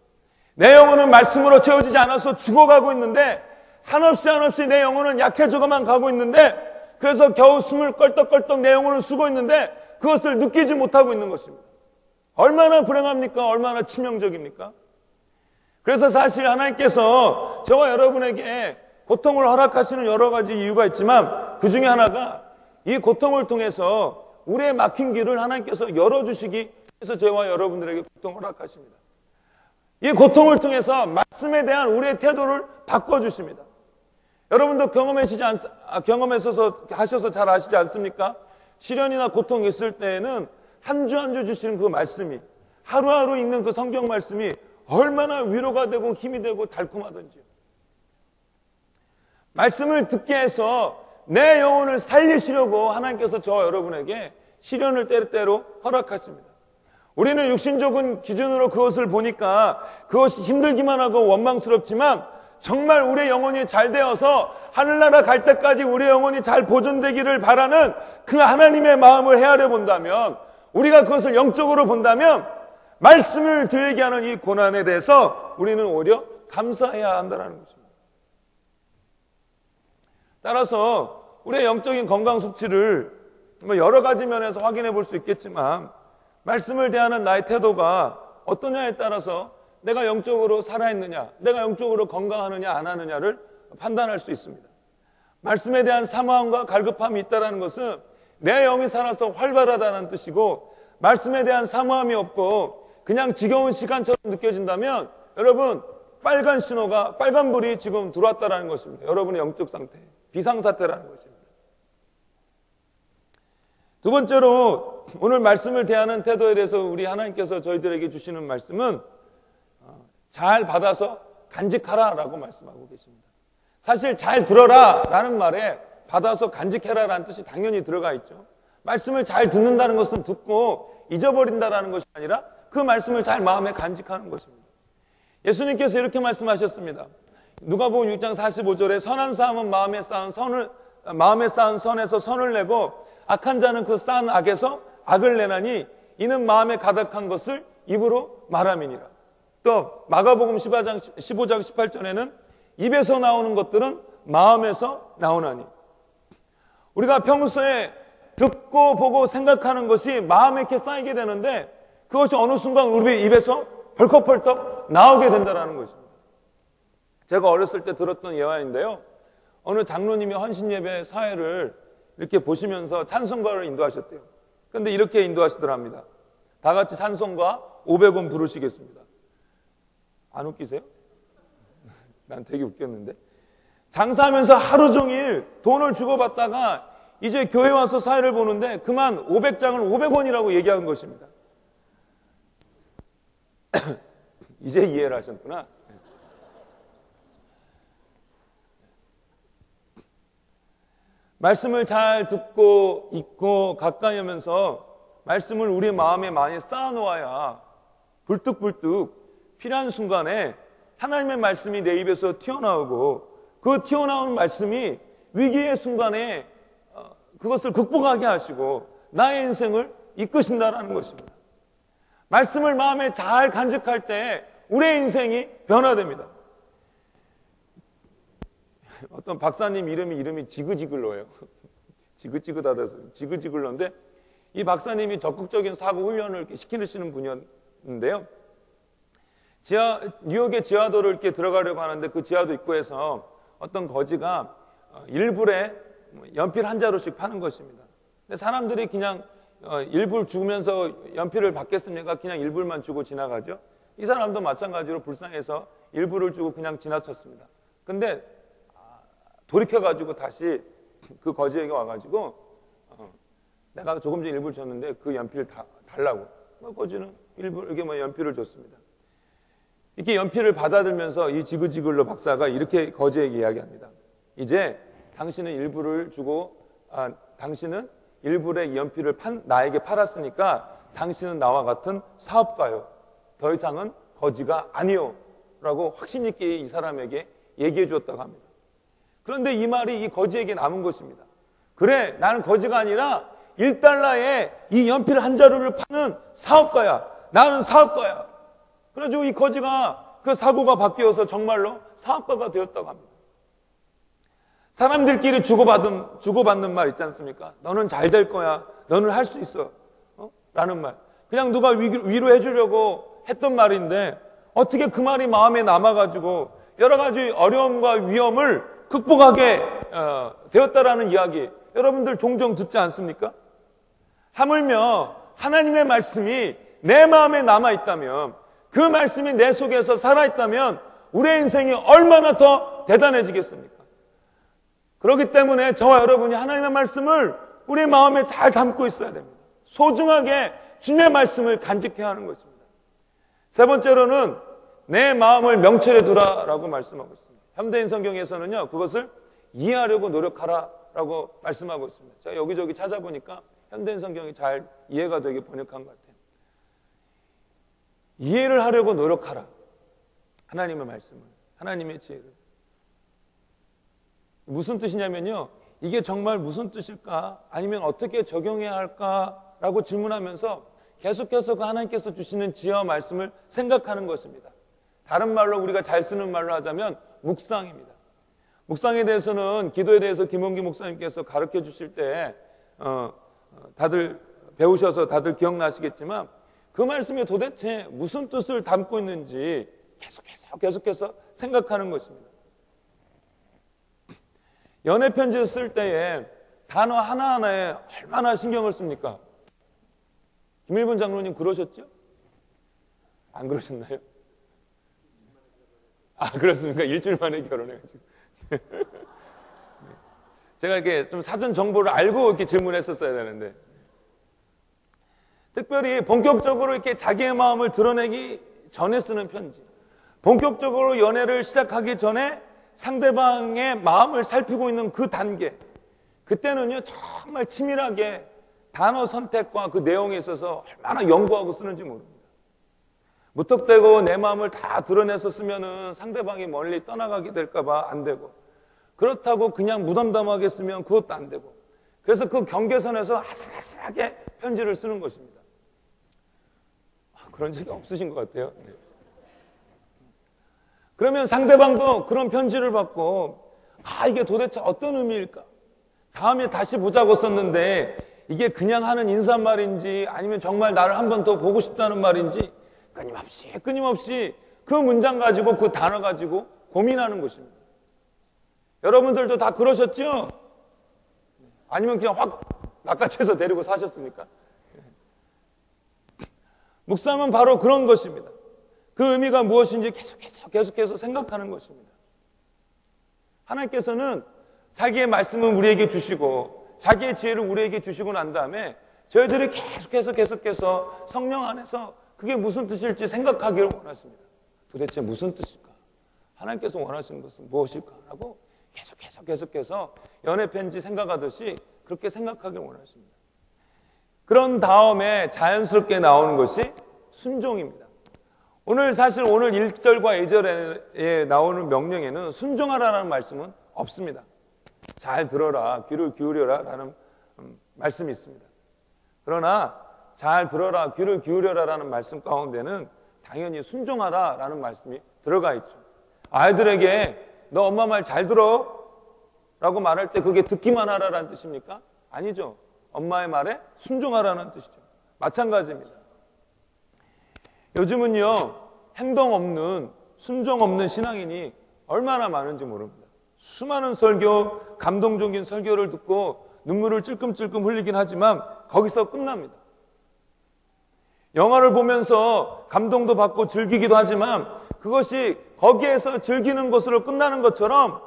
내 영혼은 말씀으로 채워지지 않아서 죽어가고 있는데 한없이 내 영혼은 약해져가만 가고 있는데 그래서 겨우 숨을 껄떡껄떡 내 영혼을 쓰고 있는데 그것을 느끼지 못하고 있는 것입니다. 얼마나 불행합니까? 얼마나 치명적입니까? 그래서 사실 하나님께서 저와 여러분에게 고통을 허락하시는 여러 가지 이유가 있지만 그 중에 하나가 이 고통을 통해서 우리의 막힌 길을 하나님께서 열어주시기 위해서 저와 여러분들에게 고통을 허락하십니다. 이 고통을 통해서 말씀에 대한 우리의 태도를 바꿔주십니다. 여러분도 하셔서 잘 아시지 않습니까? 시련이나 고통이 있을 때에는 한 주 한 주 주시는 그 말씀이, 하루하루 읽는 그 성경 말씀이 얼마나 위로가 되고 힘이 되고 달콤하던지요. 말씀을 듣게 해서 내 영혼을 살리시려고 하나님께서 저와 여러분에게 시련을 때때로 허락하십니다. 우리는 육신적인 기준으로 그것을 보니까 그것이 힘들기만 하고 원망스럽지만 정말 우리의 영혼이 잘 되어서 하늘나라 갈 때까지 우리의 영혼이 잘 보존되기를 바라는 그 하나님의 마음을 헤아려 본다면, 우리가 그것을 영적으로 본다면 말씀을 들리게 하는 이 고난에 대해서 우리는 오히려 감사해야 한다는 것입니다. 따라서 우리의 영적인 건강 수치를 여러 가지 면에서 확인해 볼 수 있겠지만 말씀을 대하는 나의 태도가 어떠냐에 따라서 내가 영적으로 살아있느냐, 내가 영적으로 건강하느냐 안 하느냐를 판단할 수 있습니다. 말씀에 대한 사모함과 갈급함이 있다는 것은 내 영이 살아서 활발하다는 뜻이고, 말씀에 대한 사모함이 없고 그냥 지겨운 시간처럼 느껴진다면 여러분 빨간 신호가, 빨간불이 지금 들어왔다는 것입니다. 여러분의 영적 상태, 비상사태라는 것입니다. 두 번째로 오늘 말씀을 대하는 태도에 대해서 우리 하나님께서 저희들에게 주시는 말씀은 잘 받아서 간직하라 라고 말씀하고 계십니다. 사실 잘 들어라 라는 말에 받아서 간직해라 라는 뜻이 당연히 들어가 있죠. 말씀을 잘 듣는다는 것은 듣고 잊어버린다라는 것이 아니라 그 말씀을 잘 마음에 간직하는 것입니다. 예수님께서 이렇게 말씀하셨습니다. 누가복음 6장 45절에 선한 사람은 마음에 쌓은 선에서 선을 내고 악한 자는 그 쌓은 악에서 악을 내나니 이는 마음에 가득한 것을 입으로 말함이니라. 또 마가복음 15장 18절에는 입에서 나오는 것들은 마음에서 나오나니. 우리가 평소에 듣고 보고 생각하는 것이 마음에 이렇게 쌓이게 되는데 그것이 어느 순간 우리 입에서 벌컥벌컥 나오게 된다는 것입니다. 제가 어렸을 때 들었던 예화인데요, 어느 장로님이 헌신예배 사회를 이렇게 보시면서 찬송가를 인도하셨대요. 그런데 이렇게 인도하시더랍니다. 다 같이 찬송가 500원 부르시겠습니다. 안 웃기세요? 난 되게 웃겼는데. 장사하면서 하루 종일 돈을 주고받다가 이제 교회 와서 사회를 보는데 그만 500장을 500원이라고 얘기한 것입니다. 이제 이해를 하셨구나. 말씀을 잘 듣고 읽고 가까이 하면서 말씀을 우리 마음에 많이 쌓아놓아야 불뚝불뚝 필요한 순간에 하나님의 말씀이 내 입에서 튀어나오고 그 튀어나오는 말씀이 위기의 순간에 그것을 극복하게 하시고 나의 인생을 이끄신다라는 것입니다. 말씀을 마음에 잘 간직할 때 우리의 인생이 변화됩니다. 어떤 박사님 이름이 지그지글러예요. 지긋지긋하다서 지그지글러인데 이 박사님이 적극적인 사고 훈련을 이렇게 시키시는 분이었는데요. 뉴욕의 지하도를 이렇게 들어가려고 하는데 그 지하도 입구에서 어떤 거지가 일불에 연필 한 자루씩 파는 것입니다. 근데 사람들이 그냥 일불 주면서 연필을 받겠습니까? 그냥 일불만 주고 지나가죠. 이 사람도 마찬가지로 불쌍해서 일불을 주고 그냥 지나쳤습니다. 근데 돌이켜가지고 다시 그 거지에게 와가지고 내가 조금 전에 일불 줬는데 그 연필 달라고. 거지는 일불에게 연필을 줬습니다. 이렇게 연필을 받아들면서 이 지그지글러 박사가 이렇게 거지에게 이야기합니다. 이제 당신은 일불을 주고 당신은 일불의 연필을 나에게 팔았으니까 당신은 나와 같은 사업가요. 더 이상은 거지가 아니요. 라고 확신 있게 이 사람에게 얘기해 주었다고 합니다. 그런데 이 말이 이 거지에게 남은 것입니다. 그래, 나는 거지가 아니라 1달러에 이 연필 한 자루를 파는 사업가야. 나는 사업가야. 그래가지고 이 거지가 그 사고가 바뀌어서 정말로 사업가가 되었다고 합니다. 사람들끼리 주고받는 말 있지 않습니까? 너는 잘 될 거야. 너는 할 수 있어. 라는 말. 그냥 누가 위로해 주려고 했던 말인데 어떻게 그 말이 마음에 남아가지고 여러 가지 어려움과 위험을 극복하게 되었다라는 이야기 여러분들 종종 듣지 않습니까? 하물며 하나님의 말씀이 내 마음에 남아있다면 그 말씀이 내 속에서 살아있다면 우리의 인생이 얼마나 더 대단해지겠습니까? 그렇기 때문에 저와 여러분이 하나님의 말씀을 우리 마음에 잘 담고 있어야 됩니다. 소중하게 주님의 말씀을 간직해야 하는 것입니다. 세 번째로는 내 마음을 명철에 두라라고 말씀하고 있습니다. 현대인 성경에서는요 그것을 이해하려고 노력하라라고 말씀하고 있습니다. 제가 여기저기 찾아보니까 현대인 성경이 잘 이해가 되게 번역한 것 같아요. 이해를 하려고 노력하라. 하나님의 말씀을, 하나님의 지혜를. 무슨 뜻이냐면요, 이게 정말 무슨 뜻일까? 아니면 어떻게 적용해야 할까라고 질문하면서 계속해서 그 하나님께서 주시는 지혜와 말씀을 생각하는 것입니다. 다른 말로 우리가 잘 쓰는 말로 하자면 묵상입니다. 묵상에 대해서는 기도에 대해서 김원기 목사님께서 가르쳐 주실 때 다들 배우셔서 다들 기억나시겠지만 그 말씀이 도대체 무슨 뜻을 담고 있는지 계속해서 생각하는 것입니다. 연애 편지를 쓸 때에 단어 하나하나에 얼마나 신경을 씁니까? 김일분 장로님 그러셨죠? 안 그러셨나요? 아, 그렇습니까? 일주일 만에 결혼해가지고. 제가 이렇게 좀 사전 정보를 알고 이렇게 질문했었어야 되는데. 특별히 본격적으로 이렇게 자기의 마음을 드러내기 전에 쓰는 편지. 본격적으로 연애를 시작하기 전에 상대방의 마음을 살피고 있는 그 단계. 그때는요, 정말 치밀하게 단어 선택과 그 내용에 있어서 얼마나 연구하고 쓰는지 모릅니다. 무턱대고 내 마음을 다 드러내서 쓰면은 상대방이 멀리 떠나가게 될까봐 안 되고, 그렇다고 그냥 무덤덤하게 쓰면 그것도 안 되고, 그래서 그 경계선에서 아슬아슬하게 편지를 쓰는 것입니다. 그런 적이 없으신 것 같아요. 네. 그러면 상대방도 그런 편지를 받고, 이게 도대체 어떤 의미일까? 다음에 다시 보자고 썼는데 이게 그냥 하는 인사말인지 아니면 정말 나를 한 번 더 보고 싶다는 말인지 끊임없이 그 문장 가지고 그 단어 가지고 고민하는 것입니다. 여러분들도 다 그러셨죠? 아니면 그냥 확 낚아채서 데리고 사셨습니까? 묵상은 바로 그런 것입니다. 그 의미가 무엇인지 계속해서 생각하는 것입니다. 하나님께서는 자기의 말씀을 우리에게 주시고 자기의 지혜를 우리에게 주시고 난 다음에 저희들이 계속해서 성령 안에서 그게 무슨 뜻일지 생각하기를 원하십니다. 도대체 무슨 뜻일까? 하나님께서 원하시는 것은 무엇일까? 라고 계속해서 연애 편지 생각하듯이 그렇게 생각하기를 원하십니다. 그런 다음에 자연스럽게 나오는 것이 순종입니다. 사실 오늘 1절과 2절에 나오는 명령에는 순종하라는 말씀은 없습니다. 잘 들어라, 귀를 기울여라 라는 말씀이 있습니다. 그러나 잘 들어라, 귀를 기울여라 라는 말씀 가운데는 당연히 순종하라 라는 말씀이 들어가 있죠. 아이들에게 너 엄마 말 잘 들어 라고 말할 때 그게 듣기만 하라라는 뜻입니까? 아니죠. 엄마의 말에 순종하라는 뜻이죠. 마찬가지입니다. 요즘은요, 행동 없는, 순종 없는 신앙인이 얼마나 많은지 모릅니다. 수많은 설교, 감동적인 설교를 듣고 눈물을 찔끔찔끔 흘리긴 하지만 거기서 끝납니다. 영화를 보면서 감동도 받고 즐기기도 하지만 그것이 거기에서 즐기는 것으로 끝나는 것처럼,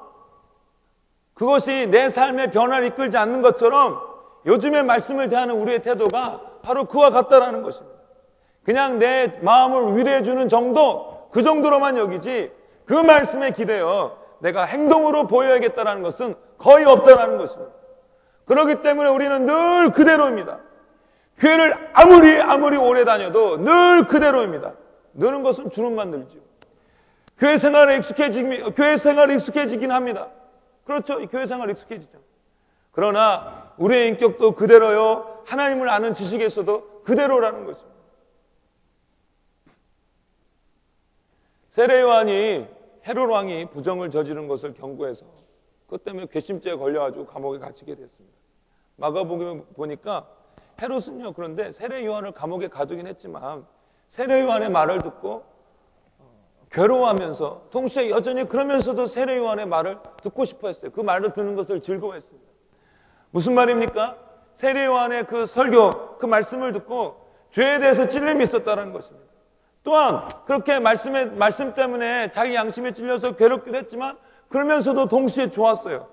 그것이 내 삶의 변화를 이끌지 않는 것처럼 요즘의 말씀을 대하는 우리의 태도가 바로 그와 같다라는 것입니다. 그냥 내 마음을 위로해 주는 정도, 그 정도로만 여기지 그 말씀에 기대어 내가 행동으로 보여야겠다는 것은 거의 없다라는 것입니다. 그렇기 때문에 우리는 늘 그대로입니다. 교회를 아무리 오래 다녀도 늘 그대로입니다. 느는 것은 주름만 늘죠. 교회 생활에 익숙해지긴 합니다. 그렇죠. 교회 생활에 익숙해지죠. 그러나 우리의 인격도 그대로요, 하나님을 아는 지식에서도 그대로라는 것입니다. 세례요한이 헤롯 왕이 부정을 저지른 것을 경고해서 그것 때문에 괘씸죄에 걸려가지고 감옥에 갇히게 됐습니다. 마가복음에 보니까 헤롯은요, 그런데 세례요한을 감옥에 가두긴 했지만 세례요한의 말을 듣고 괴로워하면서 동시에 여전히 그러면서도 세례요한의 말을 듣고 싶어 했어요. 그 말을 듣는 것을 즐거워했습니다. 무슨 말입니까? 세례요한의 그 설교, 그 말씀을 듣고 죄에 대해서 찔림이 있었다는 것입니다. 또한 그렇게 말씀 때문에 자기 양심에 찔려서 괴롭기도 했지만 그러면서도 동시에 좋았어요.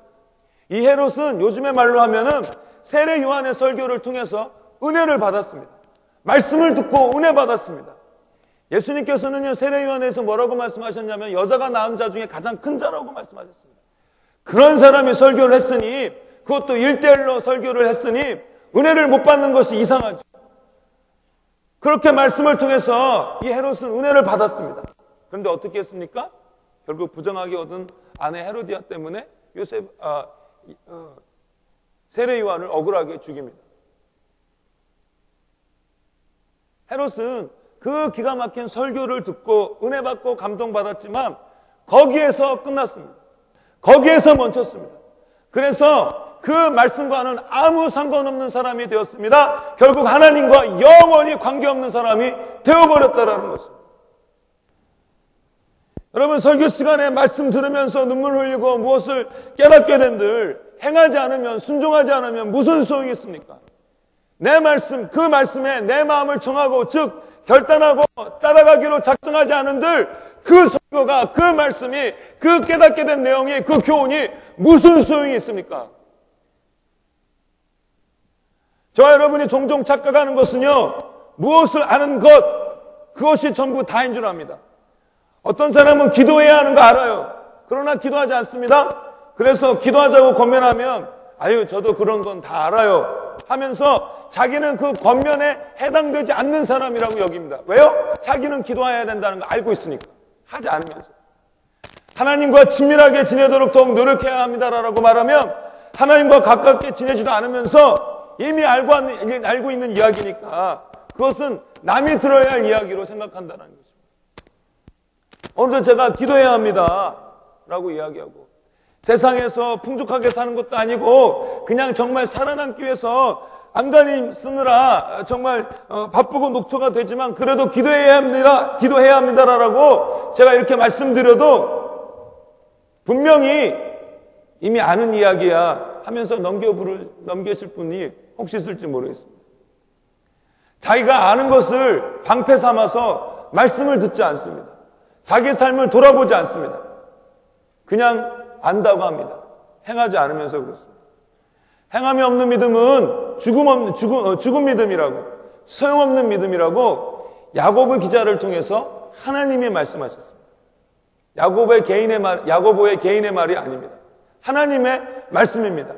이 헤롯은 요즘의 말로 하면은 세례 요한의 설교를 통해서 은혜를 받았습니다. 말씀을 듣고 은혜 받았습니다. 예수님께서는요, 세례 요한에서 뭐라고 말씀하셨냐면 여자가 낳은 자 중에 가장 큰 자라고 말씀하셨습니다. 그런 사람이 설교를 했으니, 그것도 1대1로 설교를 했으니 은혜를 못 받는 것이 이상하죠. 그렇게 말씀을 통해서 이 헤롯은 은혜를 받았습니다. 그런데 어떻게 했습니까? 결국 부정하게 얻은 아내 헤로디아 때문에 세례 요한을 억울하게 죽입니다. 헤롯은 그 기가 막힌 설교를 듣고 은혜 받고 감동받았지만 거기에서 끝났습니다. 거기에서 멈췄습니다. 그래서 그 말씀과는 아무 상관없는 사람이 되었습니다. 결국 하나님과 영원히 관계없는 사람이 되어버렸다는 것입니다. 여러분, 설교 시간에 말씀 들으면서 눈물 흘리고 무엇을 깨닫게 된들 행하지 않으면, 순종하지 않으면 무슨 소용이 있습니까? 내 말씀, 그 말씀에 내 마음을 정하고, 즉 결단하고 따라가기로 작정하지 않은들 그 설교가, 그 말씀이, 그 깨닫게 된 내용이, 그 교훈이 무슨 소용이 있습니까? 저와 여러분이 종종 착각하는 것은요, 무엇을 아는 것, 그것이 전부 다인 줄 압니다. 어떤 사람은 기도해야 하는 거 알아요. 그러나 기도하지 않습니다. 그래서 기도하자고 권면하면 아유, 저도 그런 건 다 알아요 하면서 자기는 그 권면에 해당되지 않는 사람이라고 여깁니다. 왜요? 자기는 기도해야 된다는 거 알고 있으니까. 하지 않으면서. 하나님과 친밀하게 지내도록 더욱 노력해야 합니다라고 말하면 하나님과 가깝게 지내지도 않으면서 이미 알고 있는 이야기니까 그것은 남이 들어야 할 이야기로 생각한다는 거죠. 오늘도 제가 기도해야 합니다 라고 이야기하고, 세상에서 풍족하게 사는 것도 아니고 그냥 정말 살아남기 위해서 안간힘 쓰느라 정말 바쁘고 녹초가 되지만 그래도 기도해야 합니다라고 제가 이렇게 말씀드려도 분명히 이미 아는 이야기야 하면서 넘기실 분이 혹시 있을지 모르겠습니다. 자기가 아는 것을 방패 삼아서 말씀을 듣지 않습니다. 자기 삶을 돌아보지 않습니다. 그냥 안다고 합니다. 행하지 않으면서 그렇습니다. 행함이 없는 믿음은 죽은 믿음이라고, 소용없는 믿음이라고 야고보 기자를 통해서 하나님이 말씀하셨습니다. 야고보의 개인의 말이 아닙니다. 하나님의 말씀입니다.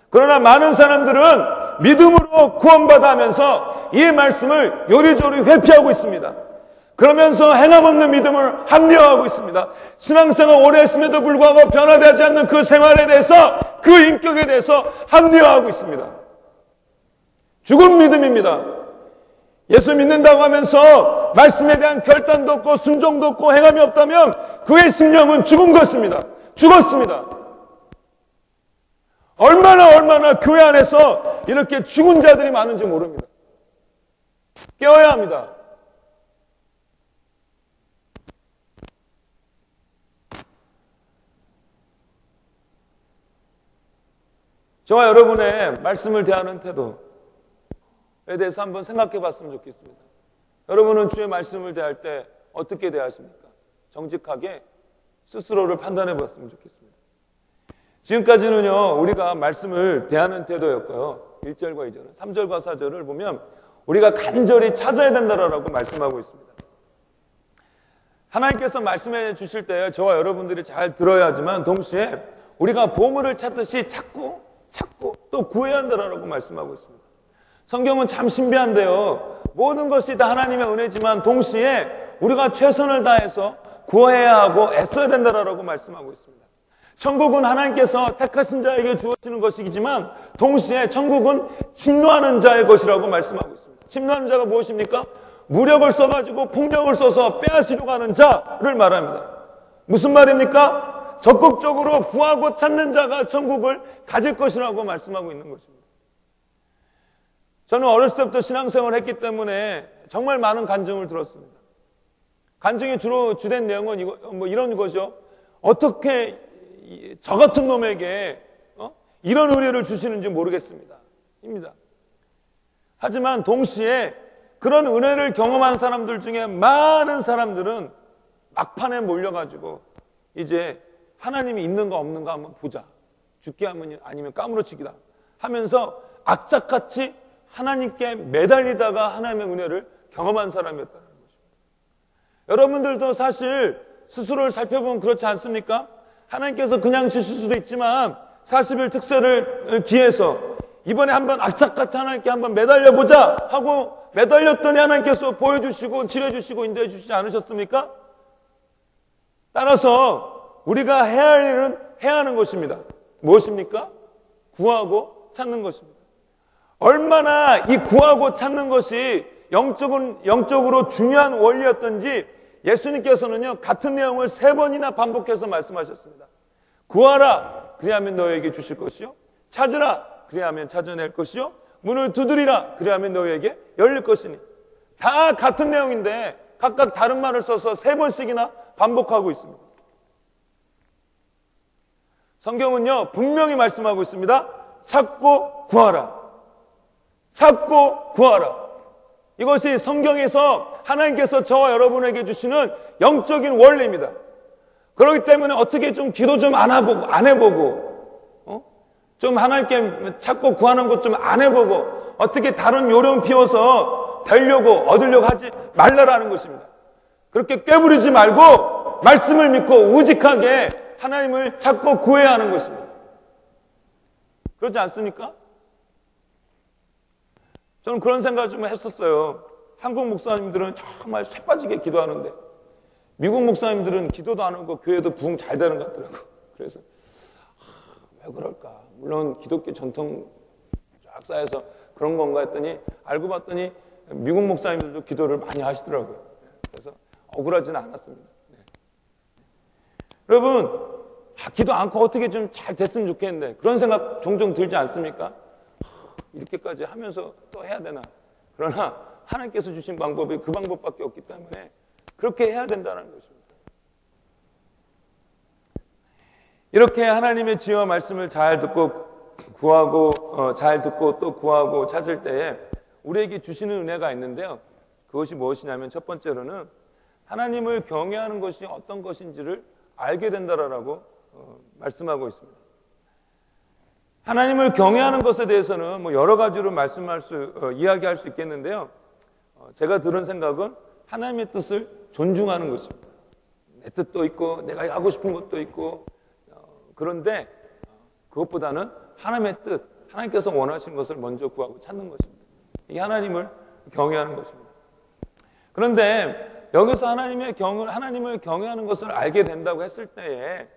그러나 많은 사람들은 믿음으로 구원받아 하면서 이 말씀을 요리조리 회피하고 있습니다. 그러면서 행함 없는 믿음을 합리화하고 있습니다. 신앙생활 오래 했음에도 불구하고 변화되지 않는 그 생활에 대해서, 그 인격에 대해서 합리화하고 있습니다. 죽은 믿음입니다. 예수 믿는다고 하면서 말씀에 대한 결단도 없고 순종도 없고 행함이 없다면 그의 심령은 죽은 것입니다. 죽었습니다. 얼마나 교회 안에서 이렇게 죽은 자들이 많은지 모릅니다. 깨어야 합니다. 저와 여러분의 말씀을 대하는 태도에 대해서 한번 생각해 봤으면 좋겠습니다. 여러분은 주의 말씀을 대할 때 어떻게 대하십니까? 정직하게 스스로를 판단해 봤으면 좋겠습니다. 지금까지는요, 우리가 말씀을 대하는 태도였고요. 1절과 2절, 3절과 4절을 보면 우리가 간절히 찾아야 된다라고 말씀하고 있습니다. 하나님께서 말씀해 주실 때 저와 여러분들이 잘 들어야 하지만 동시에 우리가 보물을 찾듯이 찾고 또 구해야 한다라고 말씀하고 있습니다. 성경은 참 신비한데요, 모든 것이 다 하나님의 은혜지만 동시에 우리가 최선을 다해서 구해야 하고 애써야 된다라고 말씀하고 있습니다. 천국은 하나님께서 택하신 자에게 주어지는 것이지만 동시에 천국은 침노하는 자의 것이라고 말씀하고 있습니다. 침노하는 자가 무엇입니까? 무력을 써가지고 폭력을 써서 빼앗으려고 하는 자를 말합니다. 무슨 말입니까? 적극적으로 구하고 찾는 자가 천국을 가질 것이라고 말씀하고 있는 것입니다. 저는 어렸을 때부터 신앙생활을 했기 때문에 정말 많은 간증을 들었습니다. 간증이 주로 주된 내용은 이런 거죠. 어떻게 저 같은 놈에게 이런 의뢰를 주시는지 모르겠습니다. 입니다. 하지만 동시에 그런 은혜를 경험한 사람들 중에 많은 사람들은 막판에 몰려가지고 이제 하나님이 있는가 없는가 한번 보자. 죽게 하면 아니면 까무러치기다 하면서 악착같이 하나님께 매달리다가 하나님의 은혜를 경험한 사람이었다는 것입니다. 여러분들도 사실 스스로를 살펴보면 그렇지 않습니까? 하나님께서 그냥 주실 수도 있지만 40일 특세를 기해서 이번에 한번 악착같이 하나님께 한번 매달려보자 하고 매달렸더니 하나님께서 보여주시고 치료해주시고 인도해주시지 않으셨습니까? 따라서 우리가 해야 할 일은 해야 하는 것입니다. 무엇입니까? 구하고 찾는 것입니다. 얼마나 이 구하고 찾는 것이 영적으로 중요한 원리였던지 예수님께서는요, 같은 내용을 3번이나 반복해서 말씀하셨습니다. 구하라, 그리하면 너에게 주실 것이요. 찾으라, 그리하면 찾아낼 것이요. 문을 두드리라, 그리하면 너에게 열릴 것이니. 다 같은 내용인데 각각 다른 말을 써서 3번씩이나 반복하고 있습니다. 성경은요, 분명히 말씀하고 있습니다. 찾고 구하라. 찾고 구하라. 이것이 성경에서 하나님께서 저와 여러분에게 주시는 영적인 원리입니다. 그렇기 때문에 어떻게 좀 기도 좀 안 해보고 좀 하나님께 찾고 구하는 것 좀 안 해보고 어떻게 다른 요령 피워서 되려고 얻으려고 하지 말라라는 것입니다. 그렇게 꾀부리지 말고 말씀을 믿고 우직하게 하나님을 찾고 구해야 하는 것입니다. 그렇지 않습니까? 저는 그런 생각을 좀 했었어요. 한국 목사님들은 정말 쇠빠지게 기도하는데 미국 목사님들은 기도도 안 하고 교회도 부흥 잘 되는 것 같더라고요. 그래서 왜 그럴까? 물론 기독교 전통 쫙 쌓여서 그런 건가 했더니 알고 봤더니 미국 목사님들도 기도를 많이 하시더라고요. 그래서 억울하지는 않았습니다. 네. 여러분, 기도 않고 어떻게 좀 잘 됐으면 좋겠는데 그런 생각 종종 들지 않습니까? 이렇게까지 하면서 또 해야 되나? 그러나 하나님께서 주신 방법이 그 방법밖에 없기 때문에 그렇게 해야 된다는 것입니다. 이렇게 하나님의 지혜와 말씀을 잘 듣고 구하고 잘 듣고 또 구하고 찾을 때에 우리에게 주시는 은혜가 있는데요. 그것이 무엇이냐면 첫 번째로는 하나님을 경외하는 것이 어떤 것인지를 알게 된다라고 말씀하고 있습니다. 하나님을 경외하는 것에 대해서는 뭐 여러 가지로 이야기할 수 있겠는데요. 제가 들은 생각은 하나님의 뜻을 존중하는 것입니다. 내 뜻도 있고 내가 하고 싶은 것도 있고, 그런데 그것보다는 하나님의 뜻, 하나님께서 원하시는 것을 먼저 구하고 찾는 것입니다. 이게 하나님을 경외하는 것입니다. 그런데 여기서 하나님을 경외하는 것을 알게 된다고 했을 때에,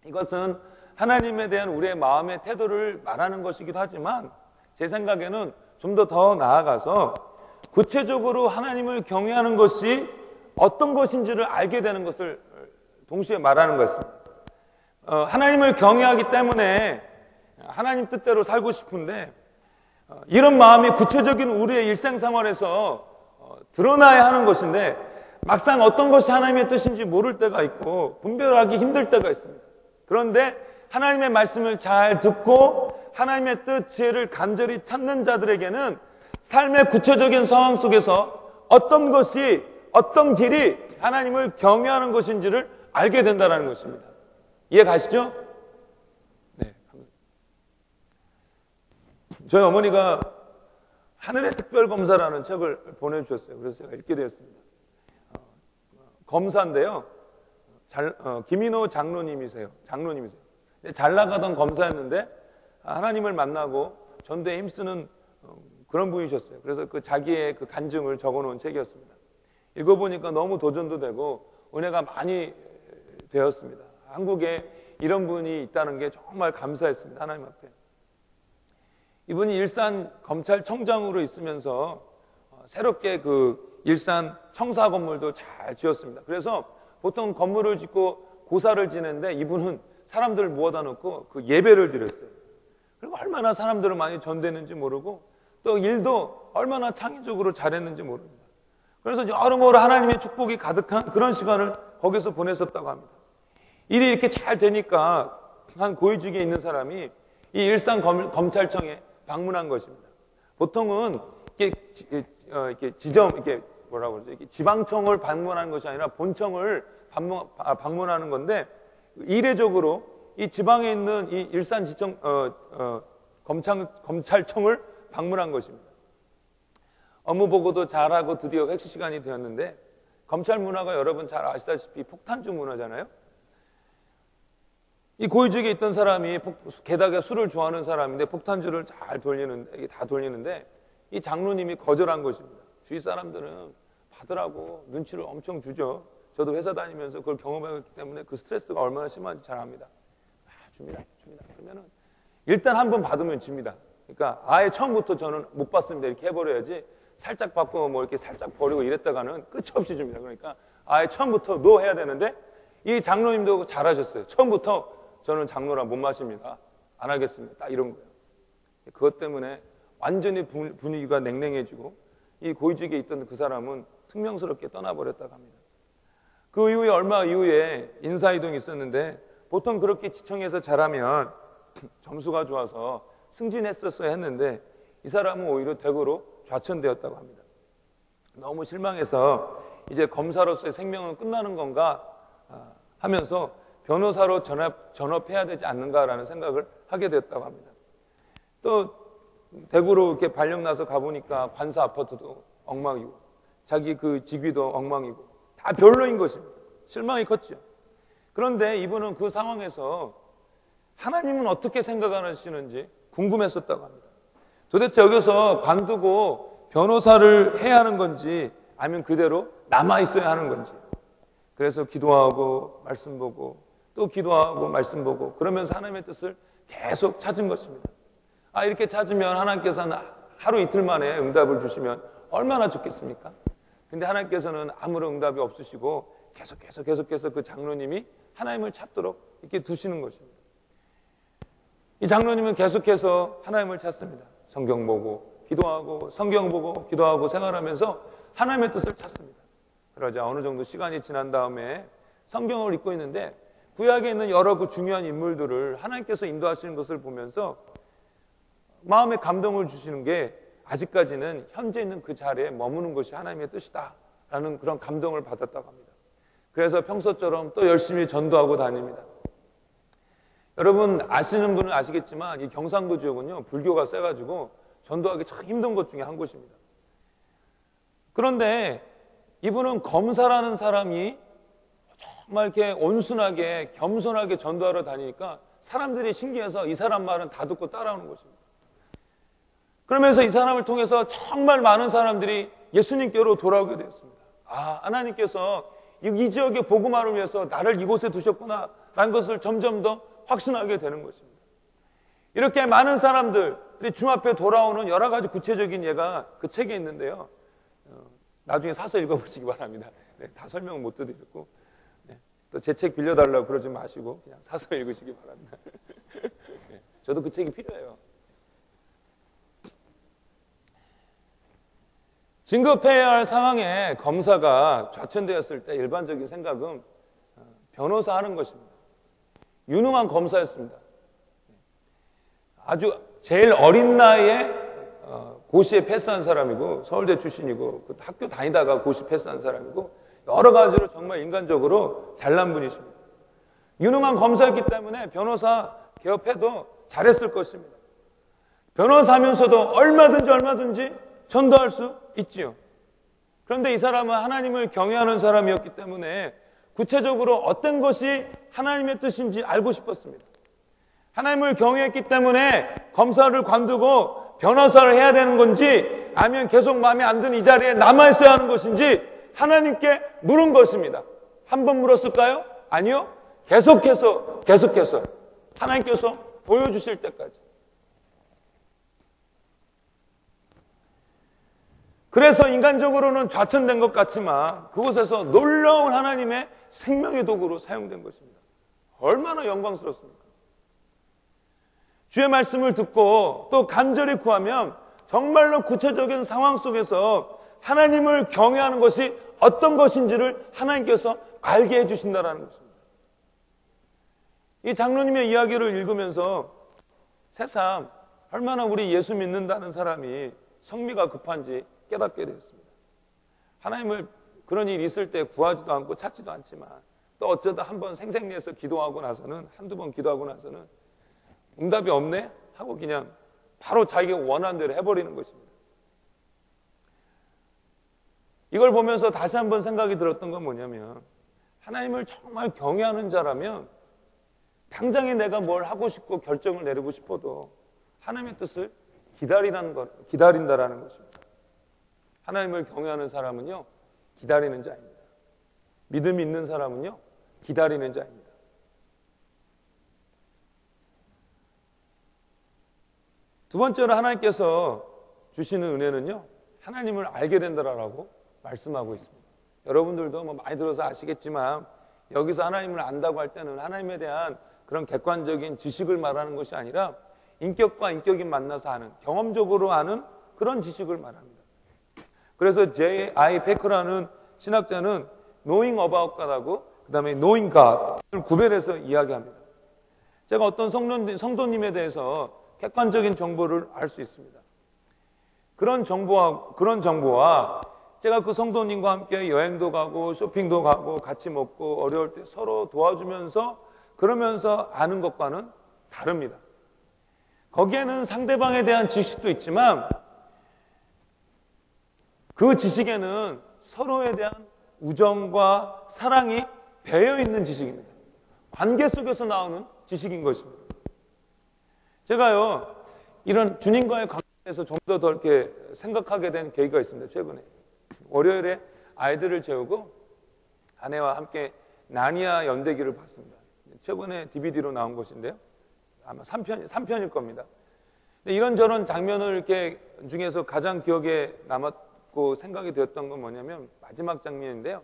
이것은 하나님에 대한 우리의 마음의 태도를 말하는 것이기도 하지만, 제 생각에는 좀 더 나아가서 구체적으로 하나님을 경외하는 것이 어떤 것인지를 알게 되는 것을 동시에 말하는 것입니다. 하나님을 경외하기 때문에 하나님 뜻대로 살고 싶은데, 이런 마음이 구체적인 우리의 일상생활에서 드러나야 하는 것인데, 막상 어떤 것이 하나님의 뜻인지 모를 때가 있고 분별하기 힘들 때가 있습니다. 그런데 하나님의 말씀을 잘 듣고 하나님의 뜻, 지혜를 간절히 찾는 자들에게는 삶의 구체적인 상황 속에서 어떤 것이, 어떤 길이 하나님을 경외하는 것인지를 알게 된다는 것입니다. 이해 가시죠? 네. 저희 어머니가 하늘의 특별검사라는 책을 보내주셨어요. 그래서 제가 읽게 되었습니다. 검사인데요. 김인호 장로님이세요. 잘 나가던 검사였는데 하나님을 만나고 전도에 힘쓰는 그런 분이셨어요. 그래서 자기의 그 간증을 적어놓은 책이었습니다. 읽어보니까 너무 도전도 되고 은혜가 많이 되었습니다. 한국에 이런 분이 있다는 게 정말 감사했습니다. 하나님 앞에. 이분이 일산 검찰청장으로 있으면서 새롭게 그 일산 청사 건물도 잘 지었습니다. 그래서 보통 건물을 짓고 고사를 지는데 이분은 사람들을 모아다 놓고 그 예배를 드렸어요. 그리고 얼마나 사람들을 많이 전도했는지 모르고 또 일도 얼마나 창의적으로 잘했는지 모릅니다. 그래서 여러모로 하나님의 축복이 가득한 그런 시간을 거기서 보냈었다고 합니다. 일이 이렇게 잘 되니까 한 고위직에 있는 사람이 이 일산 검찰청에 방문한 것입니다. 보통은 이렇게 지방청을 방문하는 것이 아니라 본청을 방문하는 건데, 이례적으로 이 지방에 있는 이 일산지청 검찰청을 방문한 것입니다. 업무 보고도 잘하고 드디어 회식 시간이 되었는데, 검찰 문화가 여러분 잘 아시다시피 폭탄주 문화잖아요. 이 고위직에 있던 사람이 게다가 술을 좋아하는 사람인데 폭탄주를 잘 돌리는데 이 장로님이 거절한 것입니다. 주위 사람들은 받으라고 눈치를 엄청 주죠. 저도 회사 다니면서 그걸 경험했기 때문에 그 스트레스가 얼마나 심한지 잘 압니다. 줍니다. 그러면은 일단 한 번 받으면 집니다. 그러니까 아예 처음부터 저는 못 받습니다 이렇게 해버려야지, 살짝 받고 뭐 이렇게 살짝 버리고 이랬다가는 끝이 없이 줍니다. 그러니까 아예 처음부터 노 해야 되는데, 이 장로님도 잘하셨어요. 처음부터 저는 장로라 못 마십니다. 안 하겠습니다. 딱 이런 거예요. 그것 때문에 완전히 분위기가 냉랭해지고 이 고위직에 있던 그 사람은 승명스럽게 떠나버렸다고 합니다. 그 이후에 얼마 이후에 인사이동이 있었는데, 보통 그렇게 지청에서 잘하면 점수가 좋아서 승진했었어야 했는데 이 사람은 오히려 대거로 좌천되었다고 합니다. 너무 실망해서 이제 검사로서의 생명은 끝나는 건가 하면서 변호사로 전업해야 되지 않는가라는 생각을 하게 되었다고 합니다. 또 대구로 이렇게 발령 나서 가보니까 관사 아파트도 엉망이고 자기 그 직위도 엉망이고 다 별로인 것입니다. 실망이 컸죠. 그런데 이분은 그 상황에서 하나님은 어떻게 생각하시는지 궁금했었다고 합니다. 도대체 여기서 관두고 변호사를 해야 하는 건지 아니면 그대로 남아있어야 하는 건지. 그래서 기도하고 말씀 보고 또 기도하고 말씀 보고 그러면서 하나님의 뜻을 계속 찾은 것입니다. 이렇게 찾으면 하나님께서는 하루 이틀 만에 응답을 주시면 얼마나 좋겠습니까? 근데 하나님께서는 아무런 응답이 없으시고 계속해서 그 장로님이 하나님을 찾도록 이렇게 두시는 것입니다. 이 장로님은 계속해서 하나님을 찾습니다. 성경 보고 기도하고 성경 보고 기도하고 생활하면서 하나님의 뜻을 찾습니다. 그러자 어느 정도 시간이 지난 다음에 성경을 읽고 있는데 구약에 있는 여러 그 중요한 인물들을 하나님께서 인도하시는 것을 보면서 마음에 감동을 주시는 게, 아직까지는 현재 있는 그 자리에 머무는 것이 하나님의 뜻이다 라는 그런 감동을 받았다고 합니다. 그래서 평소처럼 또 열심히 전도하고 다닙니다. 여러분 아시는 분은 아시겠지만 이 경상도 지역은요, 불교가 세가지고 전도하기 참 힘든 곳 중에 한 곳입니다. 그런데 이분은 검사라는 사람이 정말 이렇게 온순하게 겸손하게 전도하러 다니니까 사람들이 신기해서 이 사람 말은 다 듣고 따라오는 것입니다. 그러면서 이 사람을 통해서 정말 많은 사람들이 예수님께로 돌아오게 되었습니다. 아, 하나님께서 이 지역의 복음화를 위해서 나를 이곳에 두셨구나 라는 것을 점점 더 확신하게 되는 것입니다. 이렇게 많은 사람들이 주 앞에 돌아오는 여러 가지 구체적인 예가 그 책에 있는데요. 나중에 사서 읽어보시기 바랍니다. 네, 다 설명은 못 드리겠고, 네, 또 제 책 빌려달라고 그러지 마시고 그냥 사서 읽으시기 바랍니다. 네, 저도 그 책이 필요해요. 진급해야 할 상황에 검사가 좌천되었을 때 일반적인 생각은 변호사 하는 것입니다. 유능한 검사였습니다. 아주 제일 어린 나이에 고시에 패스한 사람이고, 서울대 출신이고, 그 학교 다니다가 고시 패스한 사람이고, 여러 가지로 정말 인간적으로 잘난 분이십니다. 유능한 검사였기 때문에 변호사 개업해도 잘했을 것입니다. 변호사 하면서도 얼마든지 전도할 수 있지요. 그런데 이 사람은 하나님을 경외하는 사람이었기 때문에 구체적으로 어떤 것이 하나님의 뜻인지 알고 싶었습니다. 하나님을 경외했기 때문에 검사를 관두고 변호사를 해야 되는 건지, 아니면 계속 마음에 안 드는 이 자리에 남아있어야 하는 것인지 하나님께 물은 것입니다. 한 번 물었을까요? 아니요. 계속해서 하나님께서 보여주실 때까지. 그래서 인간적으로는 좌천된 것 같지만 그곳에서 놀라운 하나님의 생명의 도구로 사용된 것입니다. 얼마나 영광스럽습니까? 주의 말씀을 듣고 또 간절히 구하면 정말로 구체적인 상황 속에서 하나님을 경외하는 것이 어떤 것인지를 하나님께서 알게 해주신다는 것입니다. 이 장로님의 이야기를 읽으면서 새삼 얼마나 우리 예수 믿는다는 사람이 성미가 급한지 깨닫게 되었습니다. 하나님을 그런 일이 있을 때 구하지도 않고 찾지도 않지만, 또 어쩌다 한번 생생내서 기도하고 나서는, 한두 번 기도하고 나서는 응답이 없네 하고 그냥 바로 자기가 원하는 대로 해버리는 것입니다. 이걸 보면서 다시 한번 생각이 들었던 건 뭐냐면, 하나님을 정말 경외하는 자라면 당장에 내가 뭘 하고 싶고 결정을 내리고 싶어도 하나님의 뜻을 기다린다라는 것입니다. 하나님을 경외하는 사람은요, 기다리는 자입니다. 믿음이 있는 사람은요, 기다리는 자입니다. 두 번째로 하나님께서 주시는 은혜는요, 하나님을 알게 된다라고 말씀하고 있습니다. 여러분들도 뭐 많이 들어서 아시겠지만, 여기서 하나님을 안다고 할 때는 하나님에 대한 그런 객관적인 지식을 말하는 것이 아니라 인격과 인격이 만나서 아는, 경험적으로 아는 그런 지식을 말합니다. 그래서 J.I. 패커라는 신학자는 knowing about God하고 그 다음에 knowing God을 구별해서 이야기합니다. 제가 어떤 성도님에 대해서 객관적인 정보를 알 수 있습니다. 그런 정보와 제가 그 성도님과 함께 여행도 가고 쇼핑도 가고 같이 먹고 어려울 때 서로 도와주면서 그러면서 아는 것과는 다릅니다. 거기에는 상대방에 대한 지식도 있지만 그 지식에는 서로에 대한 우정과 사랑이 배어 있는 지식입니다. 관계 속에서 나오는 지식인 것입니다. 제가요, 이런 주님과의 관계에서 좀 더 이렇게 생각하게 된 계기가 있습니다. 최근에 월요일에 아이들을 재우고 아내와 함께 나니아 연대기를 봤습니다. 최근에 DVD로 나온 것인데요, 아마 3편일 겁니다. 이런저런 장면을 이렇게 중에서 가장 기억에 남았고 생각이 되었던 건 뭐냐면 마지막 장면인데요,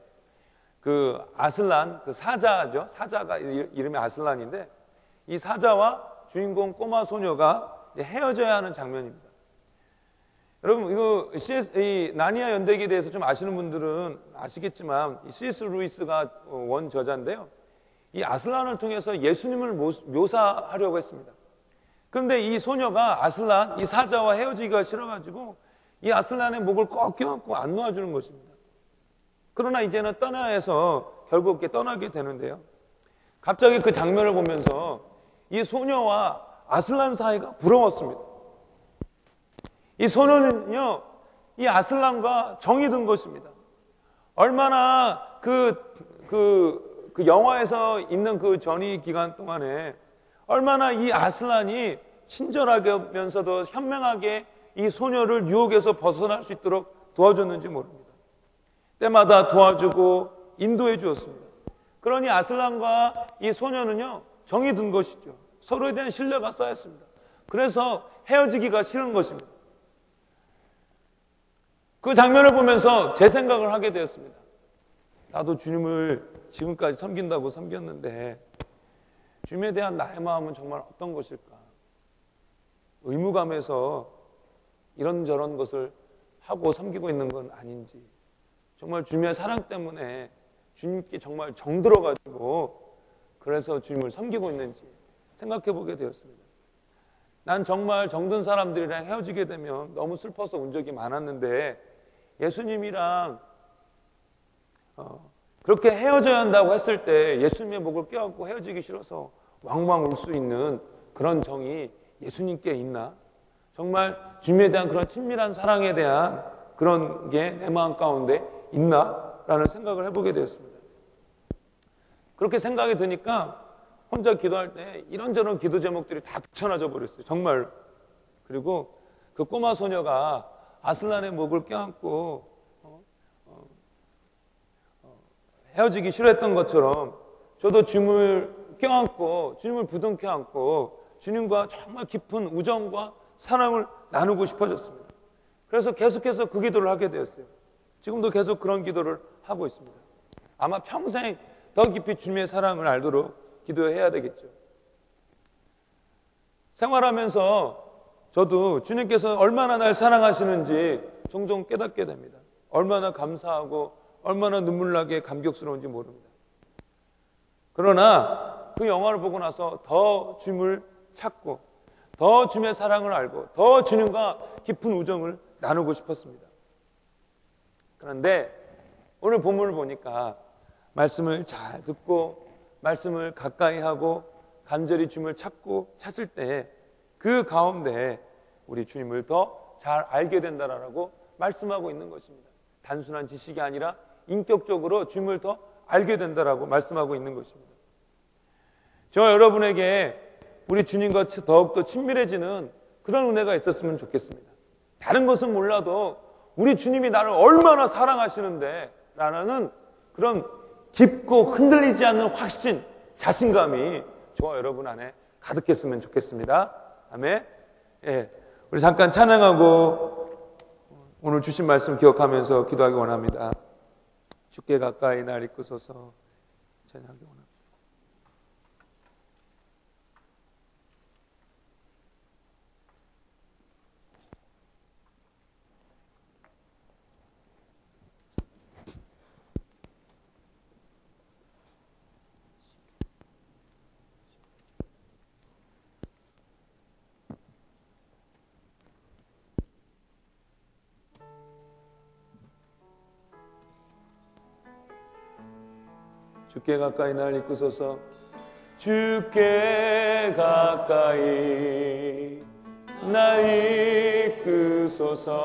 그 아슬란, 그 사자죠. 사자가 이름이 아슬란인데 이 사자와 주인공 꼬마 소녀가 헤어져야 하는 장면입니다. 여러분, 이 나니아 연대기에 대해서 좀 아시는 분들은 아시겠지만 C.S. 루이스가 원 저자인데요, 이 아슬란을 통해서 예수님을 묘사하려고 했습니다. 그런데 이 소녀가 아슬란, 이 사자와 헤어지기가 싫어가지고 이 아슬란의 목을 꼭 껴안고 안 놓아주는 것입니다. 그러나 이제는 떠나야 해서 결국 떠나게 되는데요, 갑자기 그 장면을 보면서 이 소녀와 아슬란 사이가 부러웠습니다. 이 소녀는요, 이 아슬란과 정이 든 것입니다. 얼마나 그 영화에서 있는 그 전이 기간 동안에 얼마나 이 아슬란이 친절하면서도 현명하게 이 소녀를 유혹에서 벗어날 수 있도록 도와줬는지 모릅니다. 때마다 도와주고 인도해 주었습니다. 그러니 아슬란과 이 소녀는요, 정이 든 것이죠. 서로에 대한 신뢰가 쌓였습니다. 그래서 헤어지기가 싫은 것입니다. 그 장면을 보면서 제 생각을 하게 되었습니다. 나도 주님을 지금까지 섬긴다고 섬겼는데 주님에 대한 나의 마음은 정말 어떤 것일까? 의무감에서 이런저런 것을 하고 섬기고 있는 건 아닌지, 정말 주님의 사랑 때문에 주님께 정말 정들어가지고 그래서 주님을 섬기고 있는지 생각해 보게 되었습니다. 난 정말 정든 사람들이랑 헤어지게 되면 너무 슬퍼서 운 적이 많았는데 예수님이랑 그렇게 헤어져야 한다고 했을 때 예수님의 목을 껴안고 헤어지기 싫어서 왕왕 울 수 있는 그런 정이 예수님께 있나? 정말 주님에 대한 그런 친밀한 사랑에 대한 그런 게 내 마음 가운데 있나? 라는 생각을 해보게 되었습니다. 그렇게 생각이 드니까 혼자 기도할 때 이런저런 기도 제목들이 다 붙여놔져 버렸어요. 정말. 그리고 그 꼬마 소녀가 아슬란의 목을 껴안고 헤어지기 싫어했던 것처럼 저도 주님을 껴안고 주님을 부둥켜 안고 주님과 정말 깊은 우정과 사랑을 나누고 싶어졌습니다. 그래서 계속해서 그 기도를 하게 되었어요. 지금도 계속 그런 기도를 하고 있습니다. 아마 평생 더 깊이 주님의 사랑을 알도록 기도해야 되겠죠. 생활하면서 저도 주님께서 얼마나 날 사랑하시는지 종종 깨닫게 됩니다. 얼마나 감사하고 얼마나 눈물나게 감격스러운지 모릅니다. 그러나 그 영화를 보고 나서 더 주님을 찾고 더 주님의 사랑을 알고 더 주님과 깊은 우정을 나누고 싶었습니다. 그런데 오늘 본문을 보니까 말씀을 잘 듣고 말씀을 가까이 하고 간절히 주님을 찾을 때 그 가운데 우리 주님을 더 잘 알게 된다라고 말씀하고 있는 것입니다. 단순한 지식이 아니라 인격적으로 주님을 더 알게 된다라고 말씀하고 있는 것입니다. 저와 여러분에게 우리 주님과 더욱더 친밀해지는 그런 은혜가 있었으면 좋겠습니다. 다른 것은 몰라도 우리 주님이 나를 얼마나 사랑하시는데 라는 그런 깊고 흔들리지 않는 확신, 자신감이 저와 여러분 안에 가득했으면 좋겠습니다. 아멘. 예, 우리 잠깐 찬양하고 오늘 주신 말씀 기억하면서 기도하기 원합니다. 주께 가까이 날 이끄소서. 찬양하기 원합니다. 주께 가까이 날 이끄소서. 주께 가까이 날 이끄소서.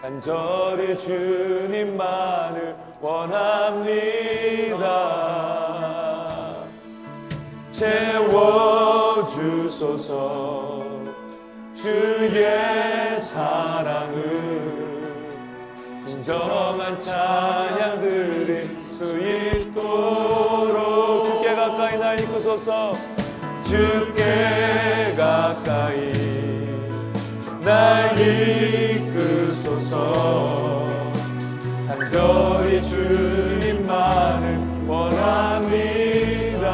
간절히 주님만을 원합니다. 채워주소서. 주의 사랑을 진정한 찬양 드릴 수 있도록 주께 가까이 날 이끄소서. 주께 가까이 날 이끄소서. 간절히 주님만을 원합니다.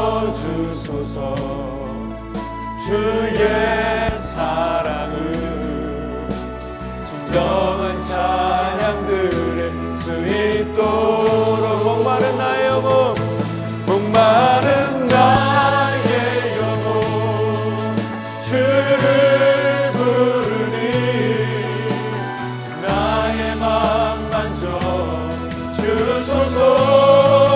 채워주소서. 주의 사랑을 진정한 찬양 드릴 수 있도록. 목마른 나의 영혼, 목마른 나의 영혼 주를 부르니 나의 맘 만져 주소서.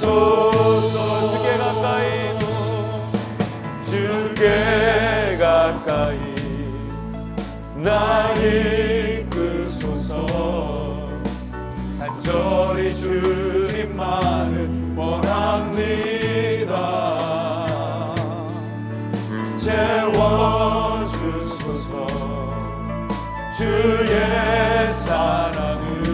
주소서. 주께 가까이 나 이끄소서. 간절히 주님만을 원합니다. 채워주소서. 주의 사랑을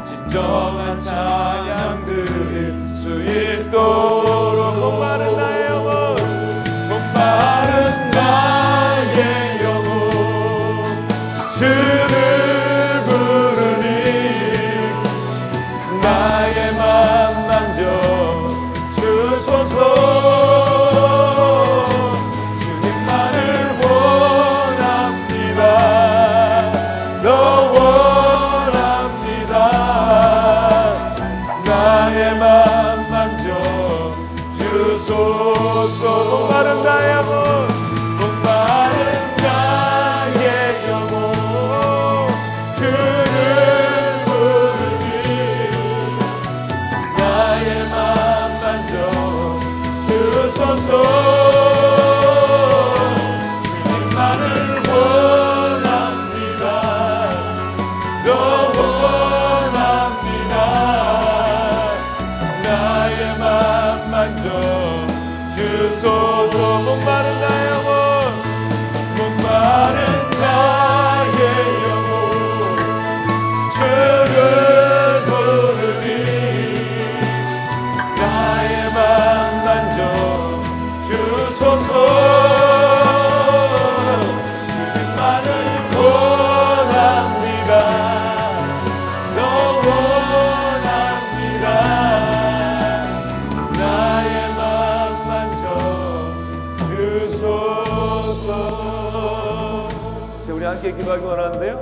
진정한 찬양 드릴 수 있도록 목마른 나의 영혼, 목마른 나의 영혼 주를 부르니 나의 맘 만져 주소서. 주님만을 원합니다. 너 원합니다. 나의 맘 만져 주소서. 목마른 나의 영혼, 목마른 나의 영혼 그를 부르니 나의 맘 만져 주소서. 주님만을 원합니다. 너 원합니다. 나의 맘 만져 주소서. 목마른 나의 영혼, 목마른 나의 영혼 주를 부르니 나의 맘 만져 주소서. 주님만을 원합니다. 너 원합니다. 나의 맘 만져 주소서. 우리 함께 기도하기 원하는데요,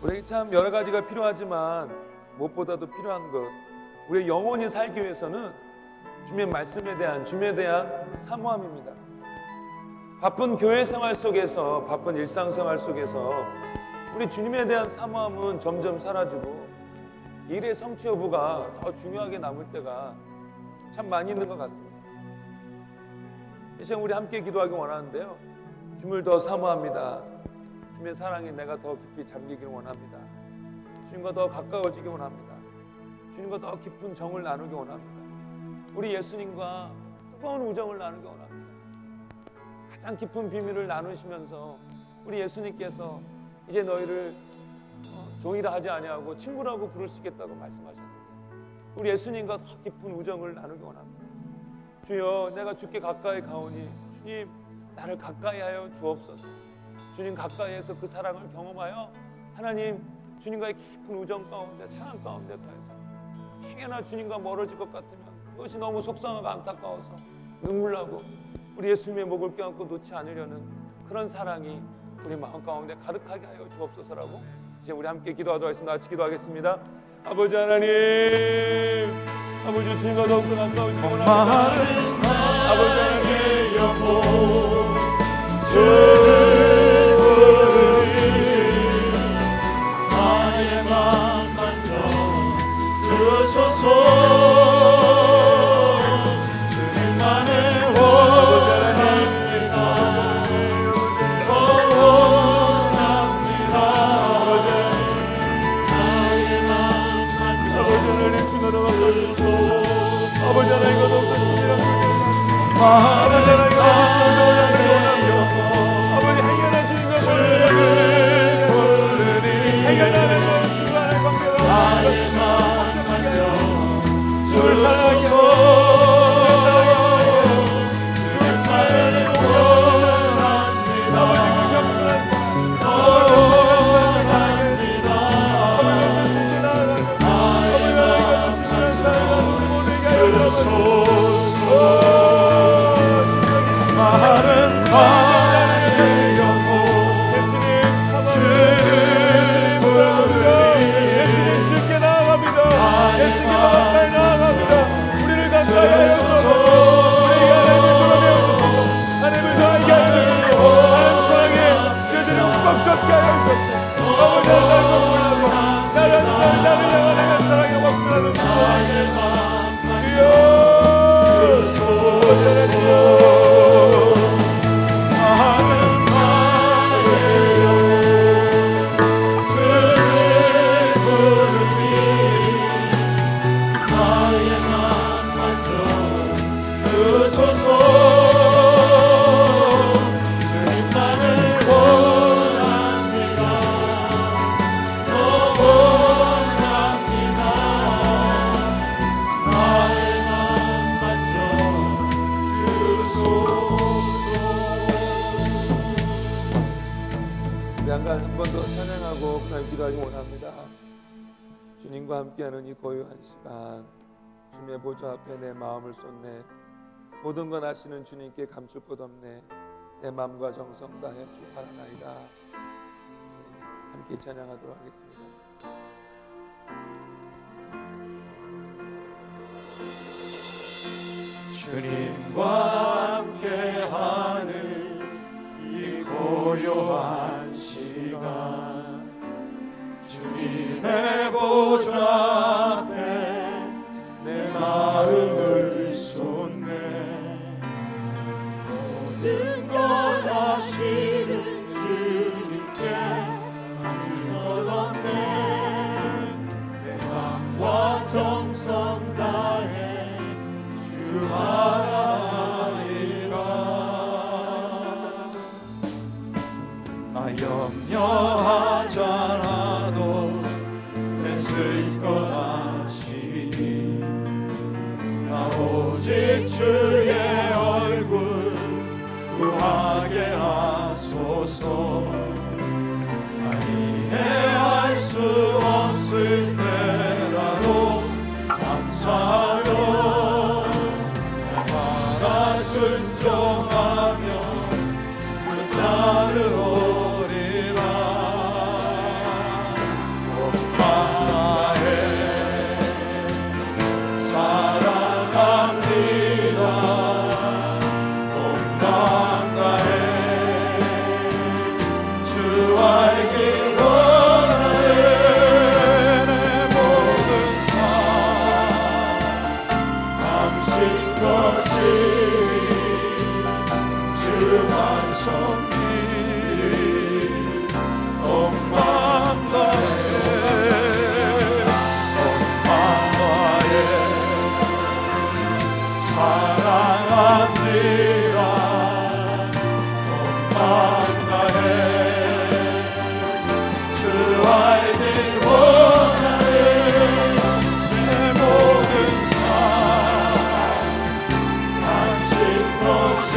우리에게 참 여러 가지가 필요하지만 무엇보다도 필요한 것, 우리의 영혼이 살기 위해서는 주님의 말씀에 대한, 주님에 대한 사모함입니다. 바쁜 교회 생활 속에서, 바쁜 일상생활 속에서 우리 주님에 대한 사모함은 점점 사라지고 일의 성취 여부가 더 중요하게 남을 때가 참 많이 있는 것 같습니다. 이 시간 우리 함께 기도하기 원하는데요, 주님을 더 사모합니다. 주님의 사랑에 내가 더 깊이 잠기길 원합니다. 주님과 더 가까워지기 원합니다. 주님과 더 깊은 정을 나누기 원합니다. 우리 예수님과 뜨거운 우정을 나누기 원합니다. 가장 깊은 비밀을 나누시면서 우리 예수님께서 이제 너희를 종이라 하지 아니하고 친구라고 부를 수 있겠다고 말씀하셨는데, 우리 예수님과 더 깊은 우정을 나누기 원합니다. 주여, 내가 주께 가까이 가오니 주님 나를 가까이 하여 주옵소서. 주님 가까이에서 그 사랑을 경험하여 하나님 주님과의 깊은 우정 가운데, 사랑 가운데 더해서 행여나 주님과 멀어질 것 같으면 그것이 너무 속상하고 안타까워서 눈물 나고 우리 예수님의 목을 껴안고 놓지 않으려는 그런 사랑이 우리 마음 가운데 가득하게 하여 주옵소서라고 이제 우리 함께 기도하도록 하겠습니다. 같이 기도하겠습니다. 아버지 하나님, 아버지 주님과 더욱더 가까워지기 원합니다. 아버지 하나님, 영혼 주를 부르니 나의 맘 만져 주소서. 주님만을 원합니다. 원합니다. 나의 맘 만져 주소서. 아버지 하나님, 이거 더욱더 주님이랑 아버지 하나님, 아버지 행여나 주님과 부르니 행여나 주님과의 관계가 나의 맘 만져 주를 사랑하게 주소서. 주님만을 원합니다. 원합니다. 나의 맘 만져 주소서. 마른 나의 영혼 주를 부르니 주께 나아갑니다. 예수님께 가까이 나아갑니다. 우리를 가까이 하여 주소서. 우리에게 하나님을 좋아하게 하여 주소서. 하나님 사랑에 그들을 꽉 잡게 하여 주소서. 아버지 하나님, 나를 향한 내 사랑에 꽉 잠깐 한 번 더 찬양하고 그날 기도하기 원합니다. 주님과 함께하는 이 고요한 시간, 주님의 보좌 앞에 내 마음을 쏟네. 모든 건 아시는 주님께 감출 것 없네. 내 마음과 정성 다해 주 바라나이다. 함께 찬양하도록 하겠습니다. 주님과 함께하는 이 고요한 시간, 주님의 보좌 앞에 내 마음을 쏟네. 모든 것 아시는 주님께 감출 것 없네. 내 마음과 정성 다해 주 바라리라. 나 염려하잖아도 애쓸 것 아시니 나 오직 주의 얼굴 구하게 하소서. 나 이해할 수 없을 때라도 감사하여 순종하며 그 따르오리라. 엄마의 사랑합니다. 엄마 다해 주 알기 원하네. 내 모든 삶 당신 것이 완성길이 엄마의 사랑합니다. 엄마의 주 알길 원하네. 내 모든 삶 당신 것이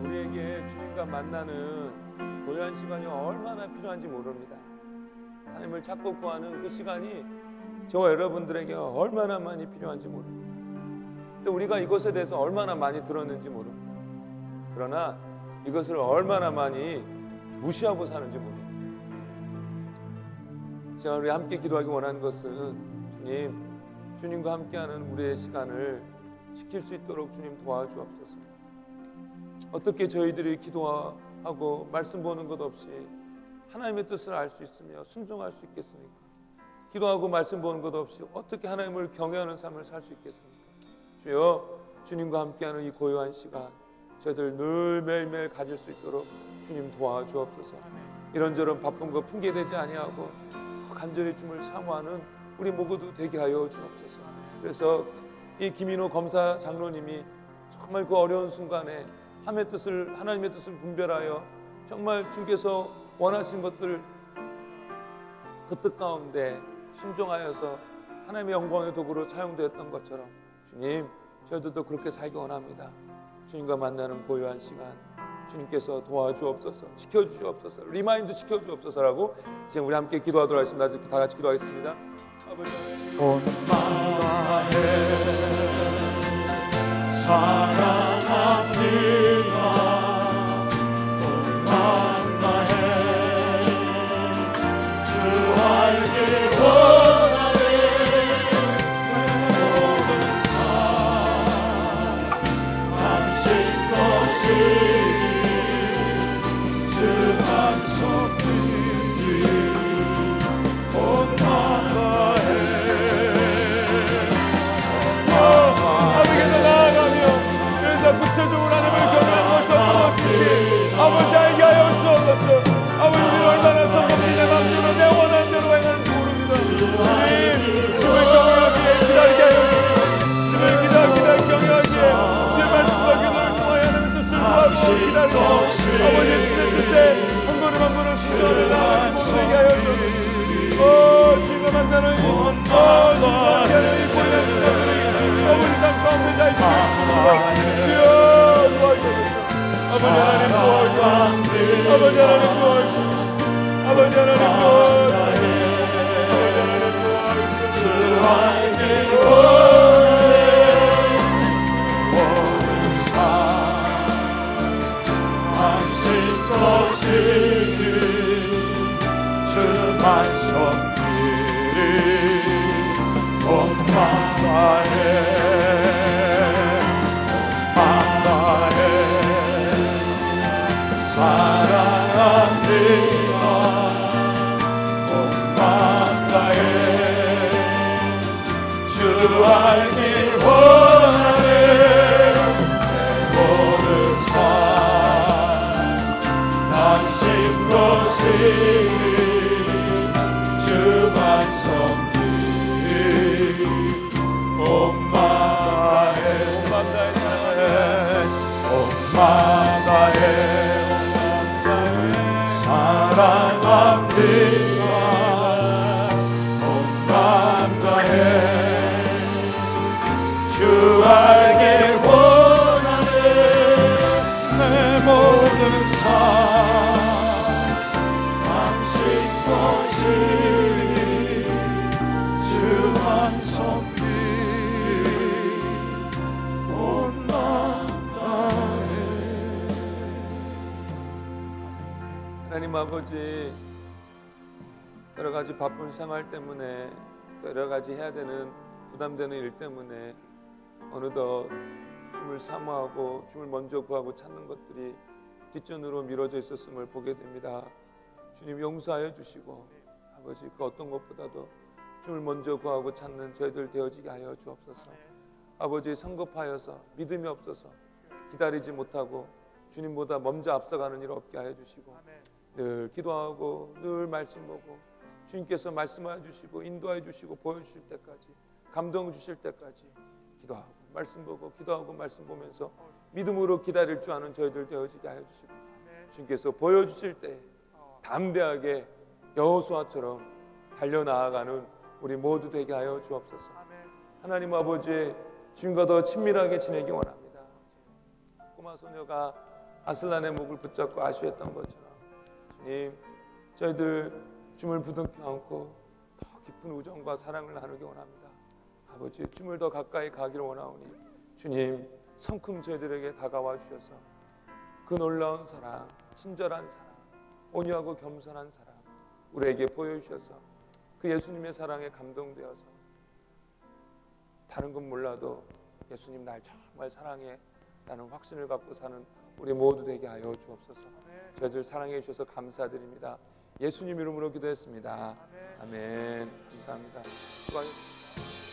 우리에게 주님과 만나는 고요한 시간이 얼마나 필요한지 모릅니다. 하나님을 찾고 구하는 그 시간이 저와 여러분들에게 얼마나 많이 필요한지 모릅니다. 또 우리가 이것에 대해서 얼마나 많이 들었는지 모릅니다. 그러나 이것을 얼마나 많이 무시하고 사는지 모릅니다. 제가 우리 함께 기도하기 원하는 것은 주님과 함께하는 우리의 시간을 지킬 수 있도록 주님 도와주옵소서. 어떻게 저희들이 기도하고 말씀 보는 것 없이 하나님의 뜻을 알 수 있으며 순종할 수 있겠습니까? 기도하고 말씀 보는 것 없이 어떻게 하나님을 경외하는 삶을 살 수 있겠습니까? 주여, 주님과 함께하는 이 고요한 시간 저희들 늘 매일매일 가질 수 있도록 주님 도와주옵소서. 이런저런 바쁜 거 핑계대지 아니하고 간절히 주님을 사모하는 우리 모두 되게 하여 주옵소서. 그래서 이 김인호 검사 장로님이 정말 그 어려운 순간에 하나님의 뜻을 분별하여 정말 주께서 원하신 것들 그 뜻 가운데 순종하여서 하나님의 영광의 도구로 사용되었던 것처럼 주님, 저희들도 그렇게 살기 원합니다. 주님과 만나는 고요한 시간 주님께서 도와주옵소서, 지켜주시옵소서, 리마인드 시켜주옵소서라고 이제 우리 함께 기도하도록 하겠습니다. 다 같이 기도하겠습니다. 엄마의 사랑합니다. 구체적으로 하나님을 경외하는 것이 어떤 것인지 아버지 알게 하여 주옵소서. 아버지 우리를 얼마나 성공히 내 마음대로 내 원하는 대로 행하는지 모릅니다. 주님, 주를 경외하기에 기다리게 하여 주옵소서. 주를 기다리게 경외하기에 주의 말씀과 기도를 통하여 하나님의 뜻을 구하고 기다리고 아버지의 주의 뜻에 한 걸음 한 걸음 순종하며 나아가는 모습 되게 하여 주옵소서. 성들이 온 마다에 사랑합니다. 온 마다에 주 알길 원하네. 모든 삶 당신 것이 주 반성들이 온 마다에 사랑합니다. 온 마음 다해 주 알길 원하네. 내 모든 삶 당신 것이 주 반성들이 온 마음 다해. 하나님 아버지, 여러 가지 바쁜 생활 때문에 또 여러 가지 해야 되는 부담되는 일 때문에 어느덧 주님을 사모하고 주님을 먼저 구하고 찾는 것들이 뒷전으로 미뤄져 있었음을 보게 됩니다. 주님 용서하여 주시고 아버지 그 어떤 것보다도 주님을 먼저 구하고 찾는 저희들 되어지게 하여 주옵소서. 아버지 성급하여서 믿음이 없어서 기다리지 못하고 주님보다 먼저 앞서가는 일 없게 하여 주시고 늘 기도하고 늘 말씀 보고 주님께서 말씀하여 주시고 인도하여 주시고 보여주실 때까지 감동 주실 때까지 기도하고 말씀 보고 기도하고 말씀 보면서 믿음으로 기다릴 줄 아는 저희들 되어지게 하여 주시고 주님께서 보여주실 때 담대하게 여호수아처럼 달려나아가는 우리 모두 되게 하여 주옵소서. 하나님 아버지, 주님과 더 친밀하게 지내기 원합니다. 꼬마 소녀가 아슬란의 목을 붙잡고 아쉬워했던 것처럼 주님, 저희들 주님을 부둥켜 안고 더 깊은 우정과 사랑을 나누기 원합니다. 아버지, 주님을 더 가까이 가기를 원하오니 주님, 성큼 저희들에게 다가와 주셔서 그 놀라운 사랑, 친절한 사랑, 온유하고 겸손한 사랑 우리에게 보여주셔서 그 예수님의 사랑에 감동되어서 다른 건 몰라도 예수님 날 정말 사랑해 라는 확신을 갖고 사는 우리 모두 되게 하여 주옵소서. 저희들 사랑해 주셔서 감사드립니다. 예수님 이름으로 기도했습니다. 아멘. 감사합니다. 수고하셨습니다.